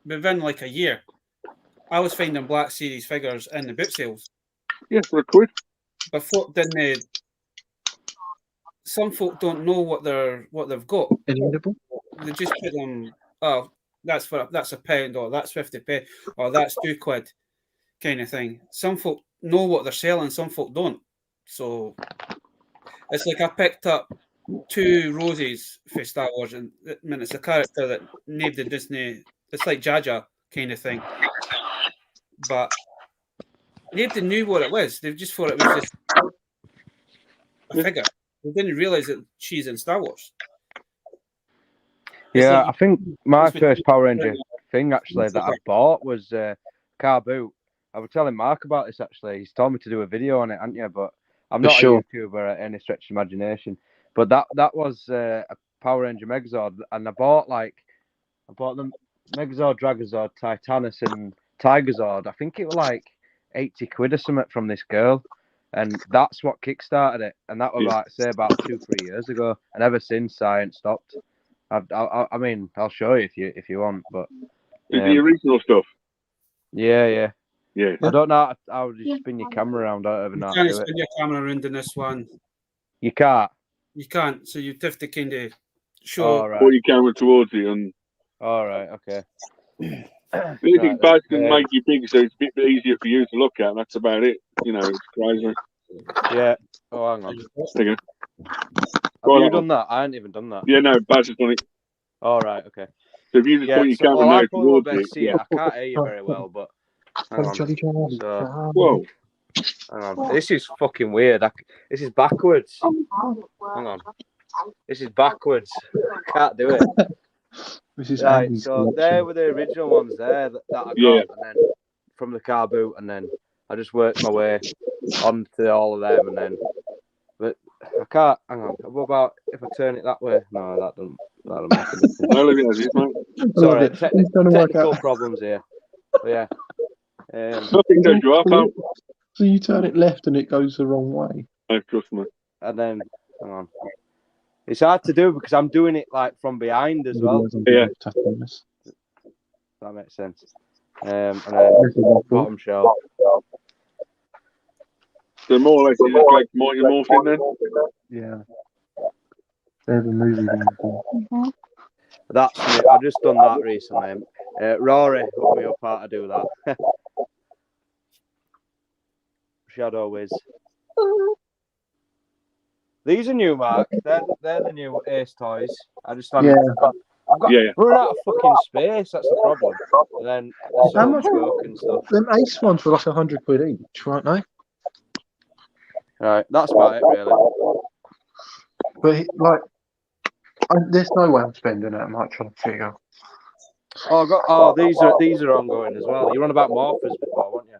within like a year, I was finding Black Series figures in the boot sales. Yeah, for £1. But folk didn't. Some folk don't know what they've got. Inedible. They just put them. Oh, that's £1, or that's 50p, or that's £2, kind of thing. Some folk know what they're selling. Some folk don't. So it's like I picked up 2 roses for Star Wars, and I mean, it's a character that nobody Disney. It's like Jaja kind of thing, but nobody knew what it was. They just thought it was just a figure. They didn't realize that she's in Star Wars. Yeah, I think my first Power Ranger thing actually that I bought was car boot. I was telling Mark about this actually. He's told me to do a video on it, hasn't you? But I'm not a YouTuber at any stretch of imagination. But that was a Power Ranger Megazord, and I bought the Megazord, Dragozord, Titanus, and Tigerzord. I think it was like 80 quid or something from this girl. And that's what kickstarted it. And that was like, say, about 2-3 years ago. And ever since, I ain't stopped. I mean, I'll show you if you want. But the original stuff. Yeah. Yeah. I don't know how you spin your camera around. I don't even know how to do it. Spin your camera around in this one. You can't. You can't. So you have to kind of show. All right. Put your camera towards it and. All right. Okay. Anything bad can make you big, so it's a bit easier for you to look at. That's about it. You know, it's crazy. Yeah. Oh, hang on. There you go. Have you done that? I ain't even done that. Yeah, no, Baz has done it. All right. Okay. So if you just put your camera now towards it. See it. I can't hear you very well, but hang on. So, whoa. Hang on. This is fucking weird. This is backwards. Hang on. This is backwards. I can't do it. This is right, so there were the original ones there that I got, and then from the car boot, and then I just worked my way on to all of them, and then, but I can't. Hang on. What about if I turn it that way? No, that doesn't make sense. Sorry, technical problems here. But yeah. Nothing goes you up, pal. So you turn it left and it goes the wrong way. Oh, trust me. And then, hang on. It's hard to do because I'm doing it like from behind as well. Yeah. That makes sense. And then bottom shelf. So more or less you just like Mighty Morphin then? Yeah. They're the movie ones. That's me. I've just done that recently. Rory hooked me up how to do that. Shadow Wiz. These are new, Mark. They're the new Ace toys. I just I've got running out of fucking space. That's the problem. And then How much and stuff. Them Ace ones were like 100 quid each, weren't they? Right, that's about it, really. But there's no way I'm spending that much on a figure. These are ongoing as well. You were on about Morphers before, weren't you?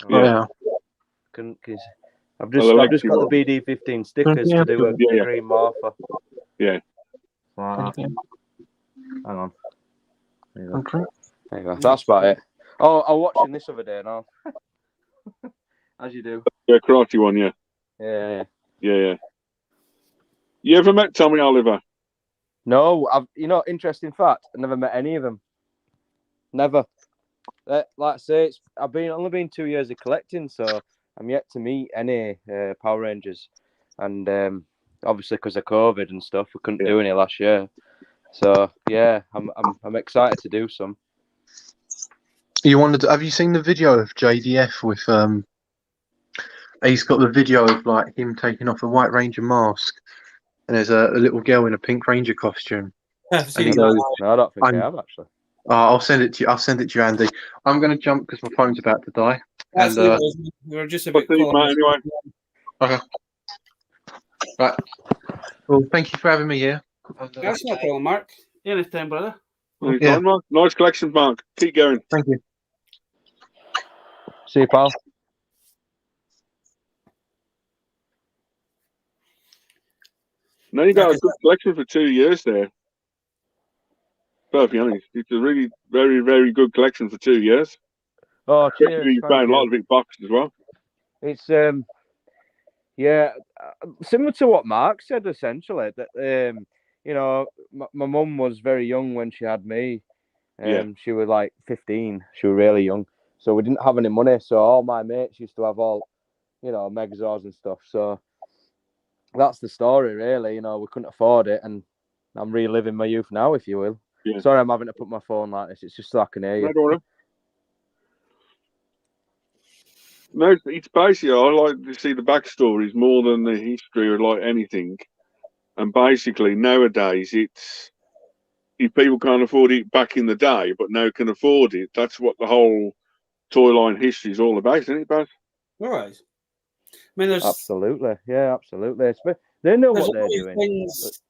Yeah. I've just got the BD15 stickers to do a green Morpher. Yeah. Hang on. There you Okay. There you go. That's about it. Oh, I was watching this other day now. As you do. Yeah, karate one, yeah. Yeah. You ever met Tommy Oliver? No, interesting fact, I never met any of them. Never. Like I say, I've only been 2 years of collecting, so I'm yet to meet any Power Rangers. And obviously because of COVID and stuff, we couldn't do any last year. So yeah, I'm excited to do some. You wanted to, have you seen the video of JDF with he's got the video of like him taking off a White Ranger mask, and there's a little girl in a Pink Ranger costume. I've And seen he that. goes, No, I don't think I have actually. I'll send it to you. I'll send it to you, Andy. I'm going to jump because my phone's about to die. That's And we were just a But bit cool. mate, anyway. okay. Right. Well, thank you for having me here. That's no problem, Mark. Anytime, brother. Yeah. Mark. Nice collection, Mark. Keep going. Thank you. See you, pal. No, you got a good collection for 2 years there. Perfectly honest. It's a really very, very good collection for 2 years. Oh, cheers. You found a lot of it boxed as well. It's yeah, similar to what Mark said essentially. That you know, my mum was very young when she had me. She was like 15. She was really young, so we didn't have any money. So all my mates used to have all, you know, Megazords and stuff. So that's the story, really. You know, we couldn't afford it, and I'm reliving my youth now, if you will. Yeah. Sorry, I'm having to put my phone like this. It's just so I can hear you. No, don't worry. No, it's basically, I like to see the backstories more than the history or like anything. And basically, nowadays, it's if people can't afford it back in the day, but now can afford it, that's what the whole toy line history is all about, isn't it, Baz? Right. I mean, there's Absolutely. Yeah, absolutely. They know what they're doing. Things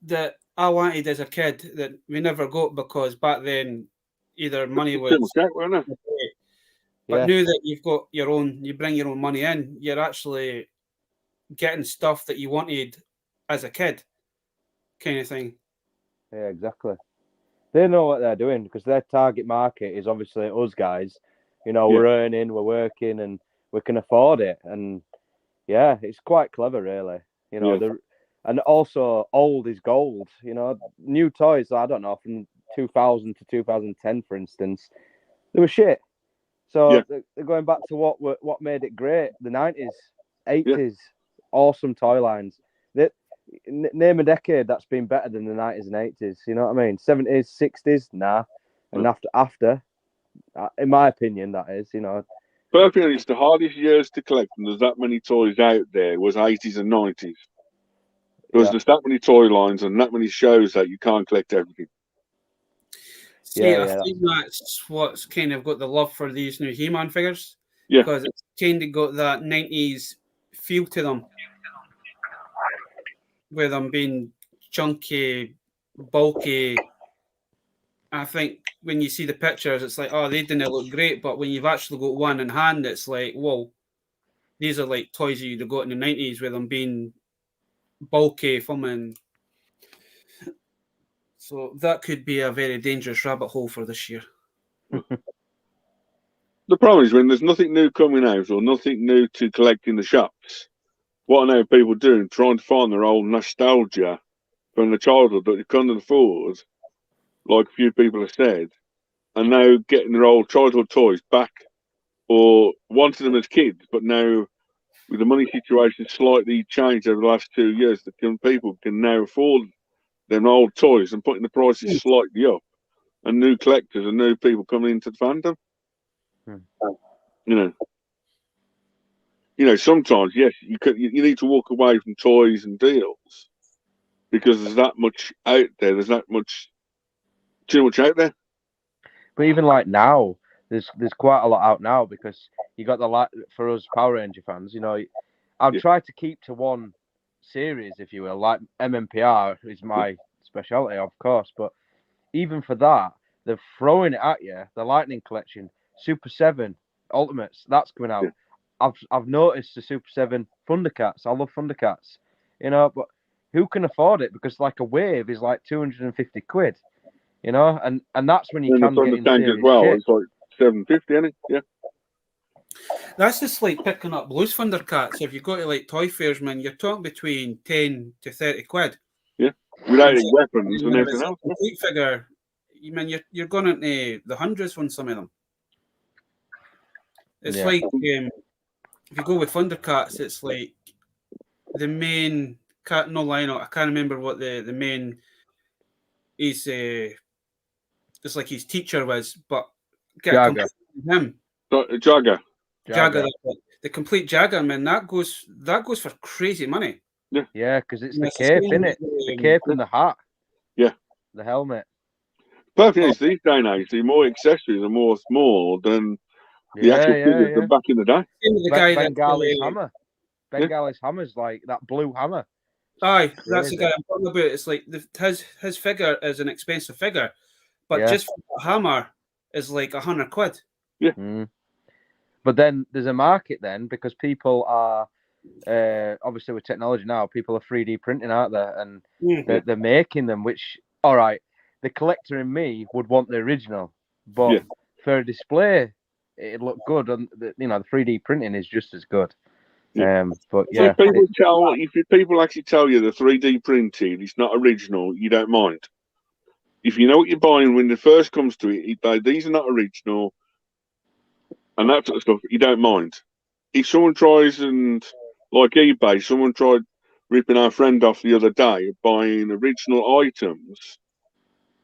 that I wanted as a kid that we never got because back then either money was. But now that you've got your own, you bring your own money in, you're actually getting stuff that you wanted as a kid, kind of thing. Yeah, exactly. They know what they're doing because their target market is obviously us guys. You know, we're earning, we're working, and we can afford it. And yeah, it's quite clever, really. You know, and also old is gold. You know, new toys, I don't know, from 2000 to 2010, for instance, they were shit. So they're going back to what made it great, the 90s, 80s, awesome toy lines. Name a decade that's been better than the 90s and 80s. You know what I mean? 70s, 60s, nah. And after, in my opinion, that is, you know. Perfectly honest, the hardest years to collect, and there's that many toys out there, was 80s and 90s. Because there's that many toy lines and that many shows that you can't collect everything. See, I think that's what's kind of got the love for these new He-Man figures. Yeah. Because it's kind of got that 90s feel to them. With them being chunky, bulky. I think when you see the pictures, it's like, oh, they didn't look great. But when you've actually got one in hand, it's like, whoa, these are like toys you'd have got in the 90s with them being bulky, fun. So that could be a very dangerous rabbit hole for this year. The problem is when there's nothing new coming out or nothing new to collect in the shops, what I know people doing, trying to find their old nostalgia from the childhood that they couldn't afford, like a few people have said, and now getting their old childhood toys back or wanted them as kids, but now with the money situation slightly changed over the last 2 years, that people can now afford them old toys and putting the prices slightly up, and new collectors and new people coming into the fandom. You know, sometimes yes, you need to walk away from toys and deals because there's that much out there. There's that much too much out there. But even like now, there's quite a lot out now because you got for us Power Ranger fans. You know, I've tried to keep to one series, if you will. Like MMPR is my specialty, of course, but even for that, they're throwing it at you. The Lightning Collection, Super 7 Ultimates, that's coming out. I've noticed the Super 7 Thundercats. I love Thundercats, you know, but who can afford it? Because like a wave is like 250 quid, you know, and that's when you can get in serious as well. shit. It's like 750, isn't it? Yeah. That's just like picking up loose Thundercats. If you go to like toy fairs, man, you're talking between 10 to 30 quid. Yeah, without any weapons and everything else. Complete figure, you're going into the hundreds on some of them. It's like if you go with Thundercats, it's like the main can't no line out. I can't remember what the main is. It's like his teacher was, but get a Jagger. him. Jagger. Jagger, the complete Jagger, man, that goes for crazy money. Yeah, because it's the It's the cape, same innit? with The cape and the hat. Yeah. The helmet. But thing is, these day and age, the more accessories are more small than the Yeah, actual yeah, figures yeah. than back in the day. Same with the guy that Bengali's hammer. Bengali's hammer's like that blue hammer. Aye, that's Crazy. the guy I'm talking about. It's like his figure is an expensive figure, but Yeah. just for the hammer is like £100. Yeah. Mm. But then there's a market then because people are obviously with technology now, people are 3D printing, aren't they? And they're making them. Which, all right, the collector in me would want the original, but for a display, it'd look good. And the 3D printing is just as good. Yeah. But So yeah, if people actually tell you the 3D printed, it's not original, you don't mind. If you know what you're buying when it first comes to it, these are not original, and that sort of stuff, you don't mind. If someone tries and, like eBay, someone tried ripping our friend off the other day buying original items.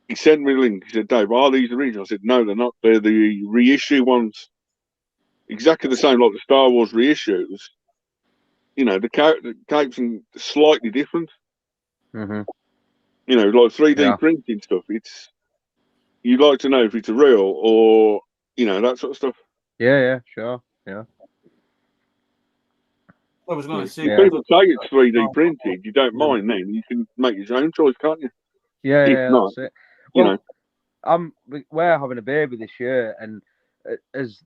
He sent me a link. He said, Dave, are these original? I said, no, they're not. They're the reissue ones. Exactly the same like the Star Wars reissues. The capes are slightly different. Mm-hmm. Like 3D printing stuff. You'd like to know if it's a real or, that sort of stuff. Yeah, sure. Yeah. I was going to say, if people say it's 3D printed, you don't mind then. You can make your own choice, can't you? Yeah, not, that's it. Well, we're having a baby this year, and as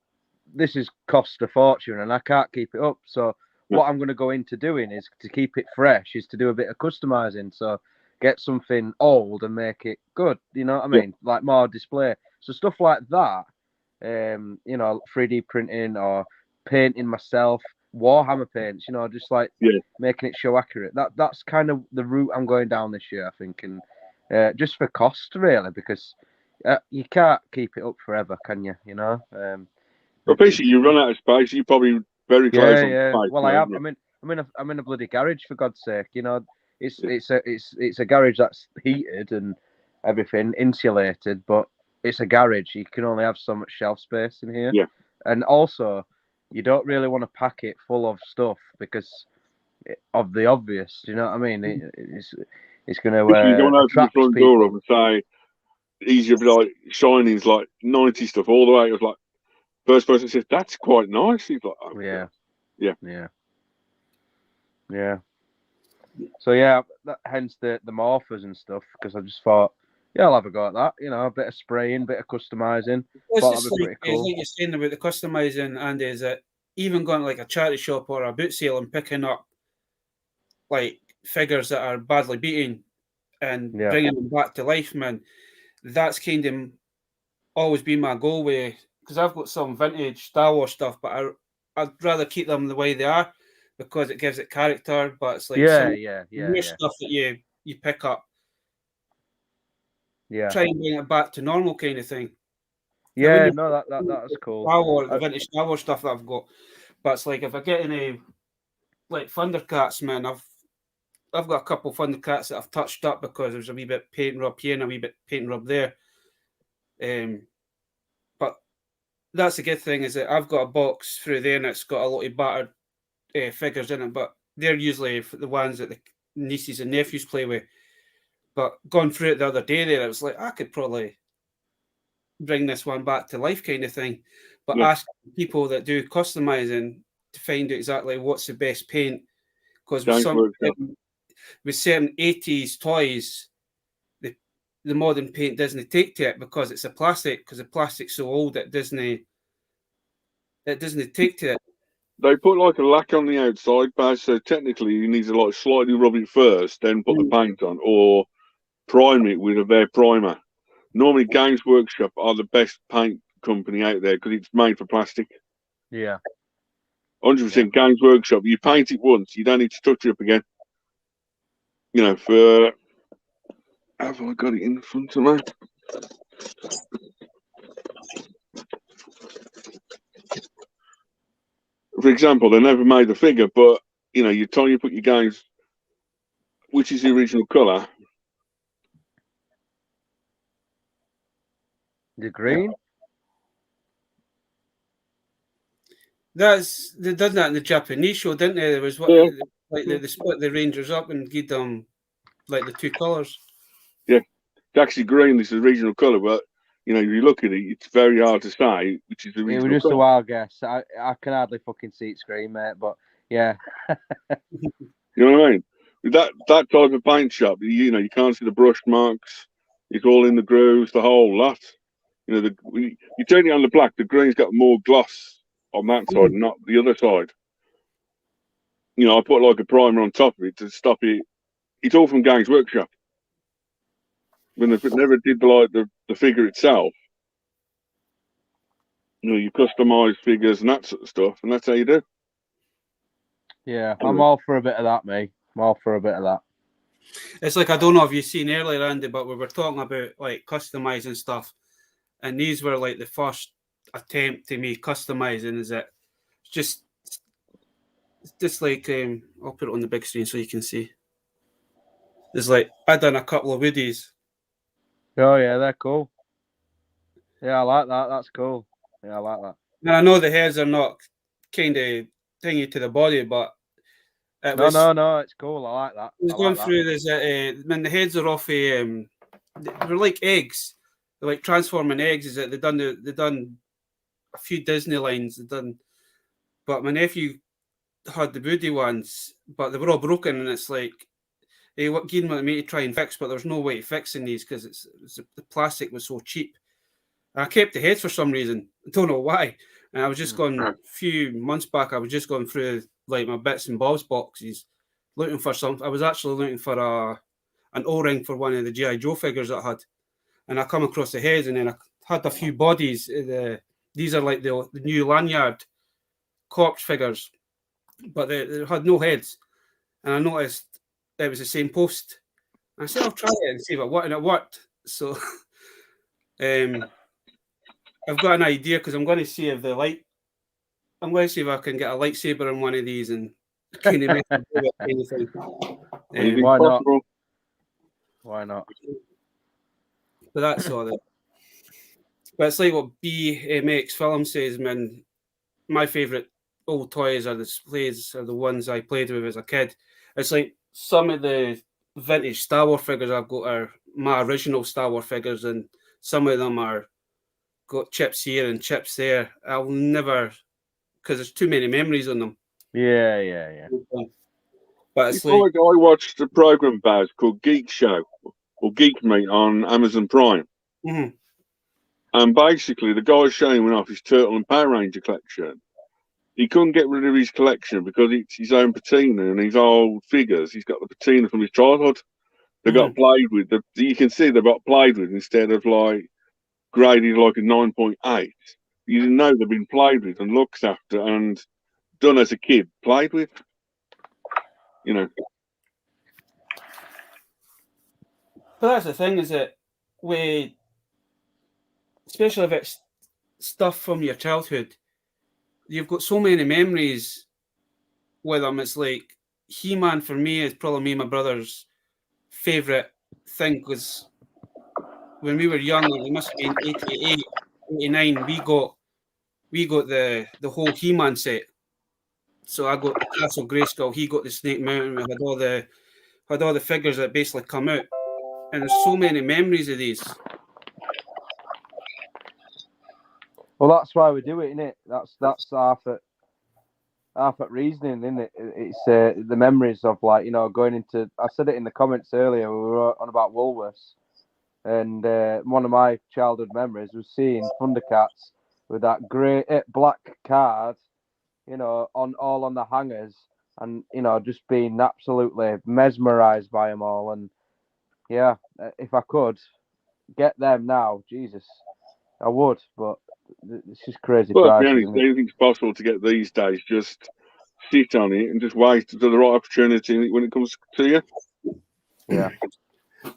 this is cost a fortune, and I can't keep it up. So what I'm going to go into doing is to keep it fresh, is to do a bit of customizing. So get something old and make it good. You know what I mean? Like more display. So stuff like that. 3D printing or painting myself, Warhammer paints. Just like making it show accurate. That's kind of the route I'm going down this year, I think, and just for cost really, because you can't keep it up forever, can you? Well, basically, you run out of space. You're probably very close on space. Well, I have. I'm in a bloody garage, for God's sake. It's a garage that's heated and everything, insulated, but it's a garage. You can only have so much shelf space in here. Yeah. And also, you don't really want to pack it full of stuff because of the obvious. Do you know what I mean? It's going to you don't open the front people. door up and say, easier be like Shining's like 90 stuff all the way. It was like, first person says, that's quite nice. He's like, oh, Yeah. So hence the morphers and stuff, because I just thought, I'll have a go at that. A bit of spraying, a bit of customizing. It's like you're saying about the customizing, and is that even going to like a charity shop or a boot sale and picking up like figures that are badly beaten and bringing them back to life, man. That's kind of always been my goal with, because I've got some vintage Star Wars stuff, but I'd rather keep them the way they are because it gives it character. But it's like new stuff that you pick up. Yeah. Try and bring it back to normal kind of thing. Yeah, no, that's cool. The vintage Star Wars stuff that I've got. But it's like if I get any like Thundercats, man, I've got a couple of Thundercats that I've touched up because there's a wee bit paint and rub here and a wee bit paint and rub there. But that's the good thing, is that I've got a box through there and it's got a lot of battered figures in it, but they're usually the ones that the nieces and nephews play with. But going through it the other day there, I was like, I could probably bring this one back to life kind of thing. But ask people that do customizing to find out exactly what's the best paint. Because with certain 80s toys, the modern paint doesn't take to it because it's a plastic, because the plastic's so old it doesn't take to it. They put like a lac on the outside, but so technically you need to like slightly rub it first, then put the paint on, or prime it with their primer. Normally, Games Workshop are the best paint company out there because it's made for plastic. Yeah. 100% Games Workshop. You paint it once, you don't need to touch it up again. For... Have I got it in front of me? For example, they never made the figure, but, you put your games which is the original colour. The green. They did that in the Japanese show, didn't they? There was they split the Rangers up and gave them like the two colours. Yeah, it's actually green. This is the original colour, but if you look at it, it's very hard to say which is the original. It was just colour. a wild guess. I can hardly fucking see it screen, mate. But yeah. You know what I mean? With that type of paint shop, you can't see the brush marks. It's all in the grooves, the whole lot. You turn it on the black, the green's got more gloss on that side, not the other side. I put like a primer on top of it to stop it. It's all from Games Workshop. When they never did the figure itself, you customise figures and that sort of stuff, and that's how you do. Yeah, I'm all for a bit of that, mate. I'm all for a bit of that. It's like, I don't know if you've seen earlier, Andy, but we were talking about like customizing stuff, and these were like the first attempt to me customizing. Is it just like I'll put it on the big screen so you can see. There's like I done a couple of Woodies. Oh yeah, they're cool. Yeah, I like that. That's cool. Yeah, I like that. Now I know the heads are not kind of thingy to the body, but no, it's cool. I like that. It's going through this. When the heads are off they're like eggs. They're like transforming eggs. Is that they done a few Disney lines. But my nephew had the Woody ones, but they were all broken, and it's like they gave me to try and fix, but there's no way of fixing these because the plastic was so cheap. And I kept the heads for some reason. I don't know why. And I was just going a few months back. I was just going through like my bits and bobs boxes, looking for something. I was actually looking for an O-ring for one of the G.I. Joe figures that I had, and I come across the heads, and then I had a few bodies. These are like the new lanyard corpse figures, but they had no heads, and I noticed it was the same post. I said I'll try it and see if it worked, and it worked. So, I've got an idea because I'm going to see if I'm going to see if I can get a lightsaber on one of these and kind of make anything. Why not? Why not? But that's all that. But it's like what BMX Film says, man. My favourite old toys are the ones I played with as a kid. It's like some of the vintage Star Wars figures I've got are my original Star Wars figures, and some of them are got chips here and chips there. I'll never, because there's too many memories on them. Yeah. But it's like I watched a program called Geek Show or Geek Meet on Amazon Prime. Mm-hmm. And basically, the guy's showing off his Turtle and Power Ranger collection. He couldn't get rid of his collection because it's his own patina and his old figures. He's got the patina from his childhood. They got played with. You can see they got played with instead of like graded like a 9.8. You didn't know they've been played with and looked after and done as a kid, played with. But that's the thing, is that especially if it's stuff from your childhood, you've got so many memories with them. It's like He-Man for me is probably me and my brother's favourite thing, because when we were young, it must have been 88, 89, we got the whole He-Man set. So I got Castle Grayskull, he got the Snake Mountain, we had all the figures that basically come out. And there's so many memories of these. Well, that's why we do it, isn't it? That's half at reasoning, isn't it? It's the memories of going into. I said it in the comments earlier. We were on about Woolworths, and one of my childhood memories was seeing Thundercats with that black card, on the hangers, and just being absolutely mesmerised by them all. And yeah, if I could get them now, Jesus, I would. But it's just crazy. Well, to be honest, anything's possible to get these days. Just sit on it and just wait for the right opportunity when it comes to you. Yeah.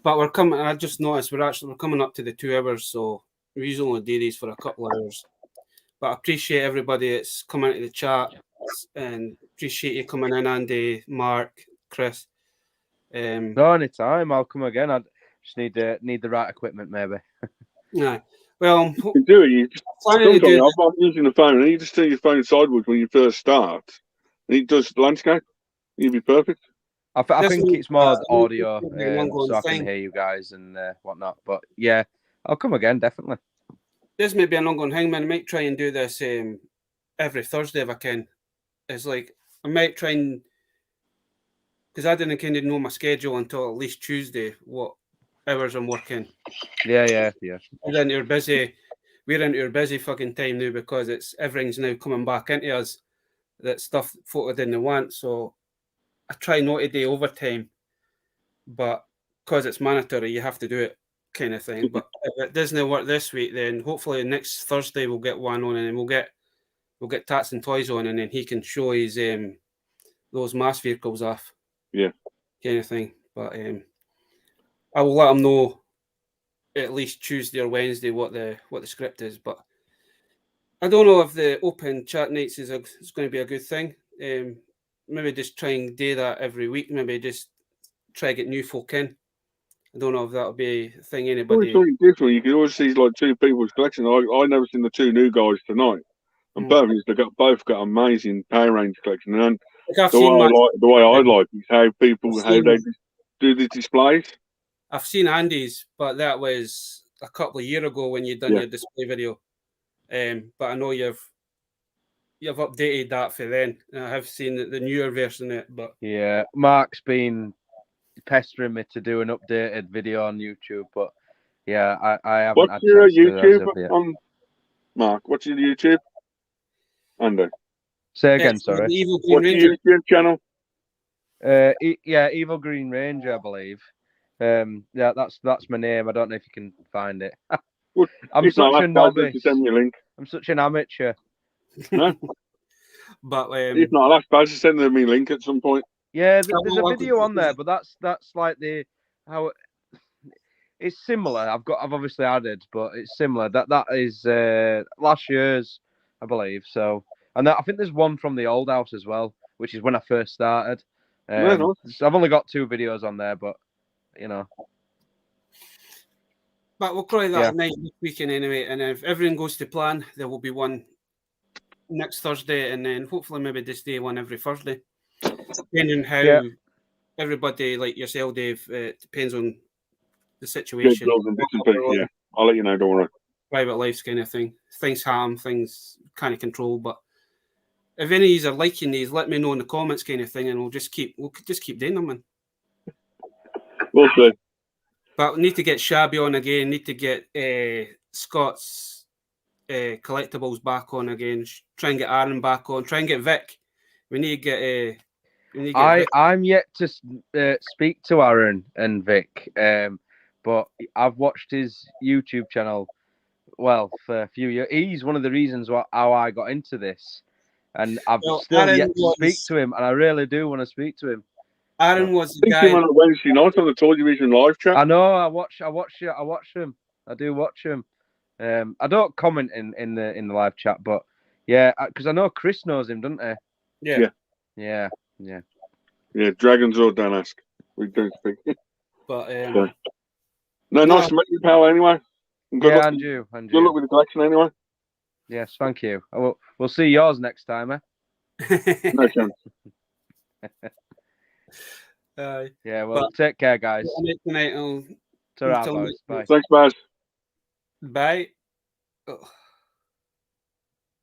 But we're coming. I just noticed we're coming up to the 2 hours, so we usually only do these for a couple of hours. But I appreciate everybody that's coming into the chat, and appreciate you coming in, Andy, Mark, Chris. No, anytime. I'll come again. I just need the right equipment, maybe. Yeah. Well, You can do it. You just, planning to sometimes do I'm using the phone, and you just turn your phone sideways when you first start, and it does landscape. You'll be perfect. I This think will- it's more uh, audio, this will be an ongoing so I can thing. hear you guys and whatnot. But yeah, I'll come again, definitely. This may be an ongoing thing, man. I might try and do this every Thursday if I can. It's like I might try and, because I didn't kind of know my schedule until at least Tuesday, what hours I'm working. Yeah. We're into our busy fucking time now because everything's now coming back into us. That stuff folk didn't want. So I try not to do overtime, but because it's mandatory, you have to do it, kind of thing. But if it doesn't work this week, then hopefully next Thursday we'll get one on, and then we'll get Tats and Toys on, and then he can show his those mass vehicles off. Yeah. Kind of thing. But I will let him know at least Tuesday or Wednesday what the script is. But I don't know if the open chat nights is going to be a good thing. Maybe just try and do that every week. Maybe just try to get new folk in. I don't know if that'll be a thing. Anybody? Always something different. You can always see like two people's collection. I never seen the two new guys tonight, and they've both got amazing Power Rangers collection. And Like the way I like is how they do the displays. I've seen Andy's, but that was a couple of years ago when you'd done your display video. But I know you've updated that for then. I have seen the newer version of it, but yeah, Mark's been pestering me to do an updated video on YouTube, but yeah, I haven't. What's had your chance to YouTube Mark? What's your YouTube? Andy. Say again, sorry. Evil Green What's Ranger. your YouTube channel? Yeah, Evil Green Ranger, I believe. Yeah, that's my name. I don't know if you can find it. I'm such a novice. Send me a link. I'm such an amateur. No? But if not, I'll ask to send me a link at some point. Yeah, there's a video on there, but that's like how it's similar. I've obviously added, but it's similar. That is last year's, I believe. So, and I think there's one from the old house as well, which is when I first started. So I've only got 2 videos on there, but you know. But we'll probably that night this weekend anyway, and if everything goes to plan, there will be one next Thursday, and then hopefully maybe just day one every Thursday. Depending how everybody, like yourself, Dave, depends on the situation. Yeah, I'll let you know. Don't worry. Private lives kind of thing. Things harm, things kind of control. But if any of you are liking these, let me know in the comments, kind of thing, and we'll just keep doing them, man. We'll see. But we need to get Shabby on again. Need to get Scott's collectibles back on again. Try and get Aaron back on. Try and get Vic. We need to get. I'm yet to speak to Aaron and Vic, but I've watched his YouTube channel. Well, for a few years, he's one of the reasons how I got into this, and I've still yet to speak to him, and I really do want to speak to him. Aaron was the guy. On a Wednesday night on the Toy Division live chat. I know. I watch him. I do watch him. I don't comment in the live chat, but yeah, because I know Chris knows him, doesn't he? Yeah. Dragons or don't ask. We don't speak. But nice to meet you, pal. Anyway. And you. Good luck with the collection, anyway. Yes, thank you. We'll see yours next time, eh? No chance. Yeah, well, take care, guys. Tonight, Ta-ra, boys. Bye. Thanks, guys. Bye. Oh.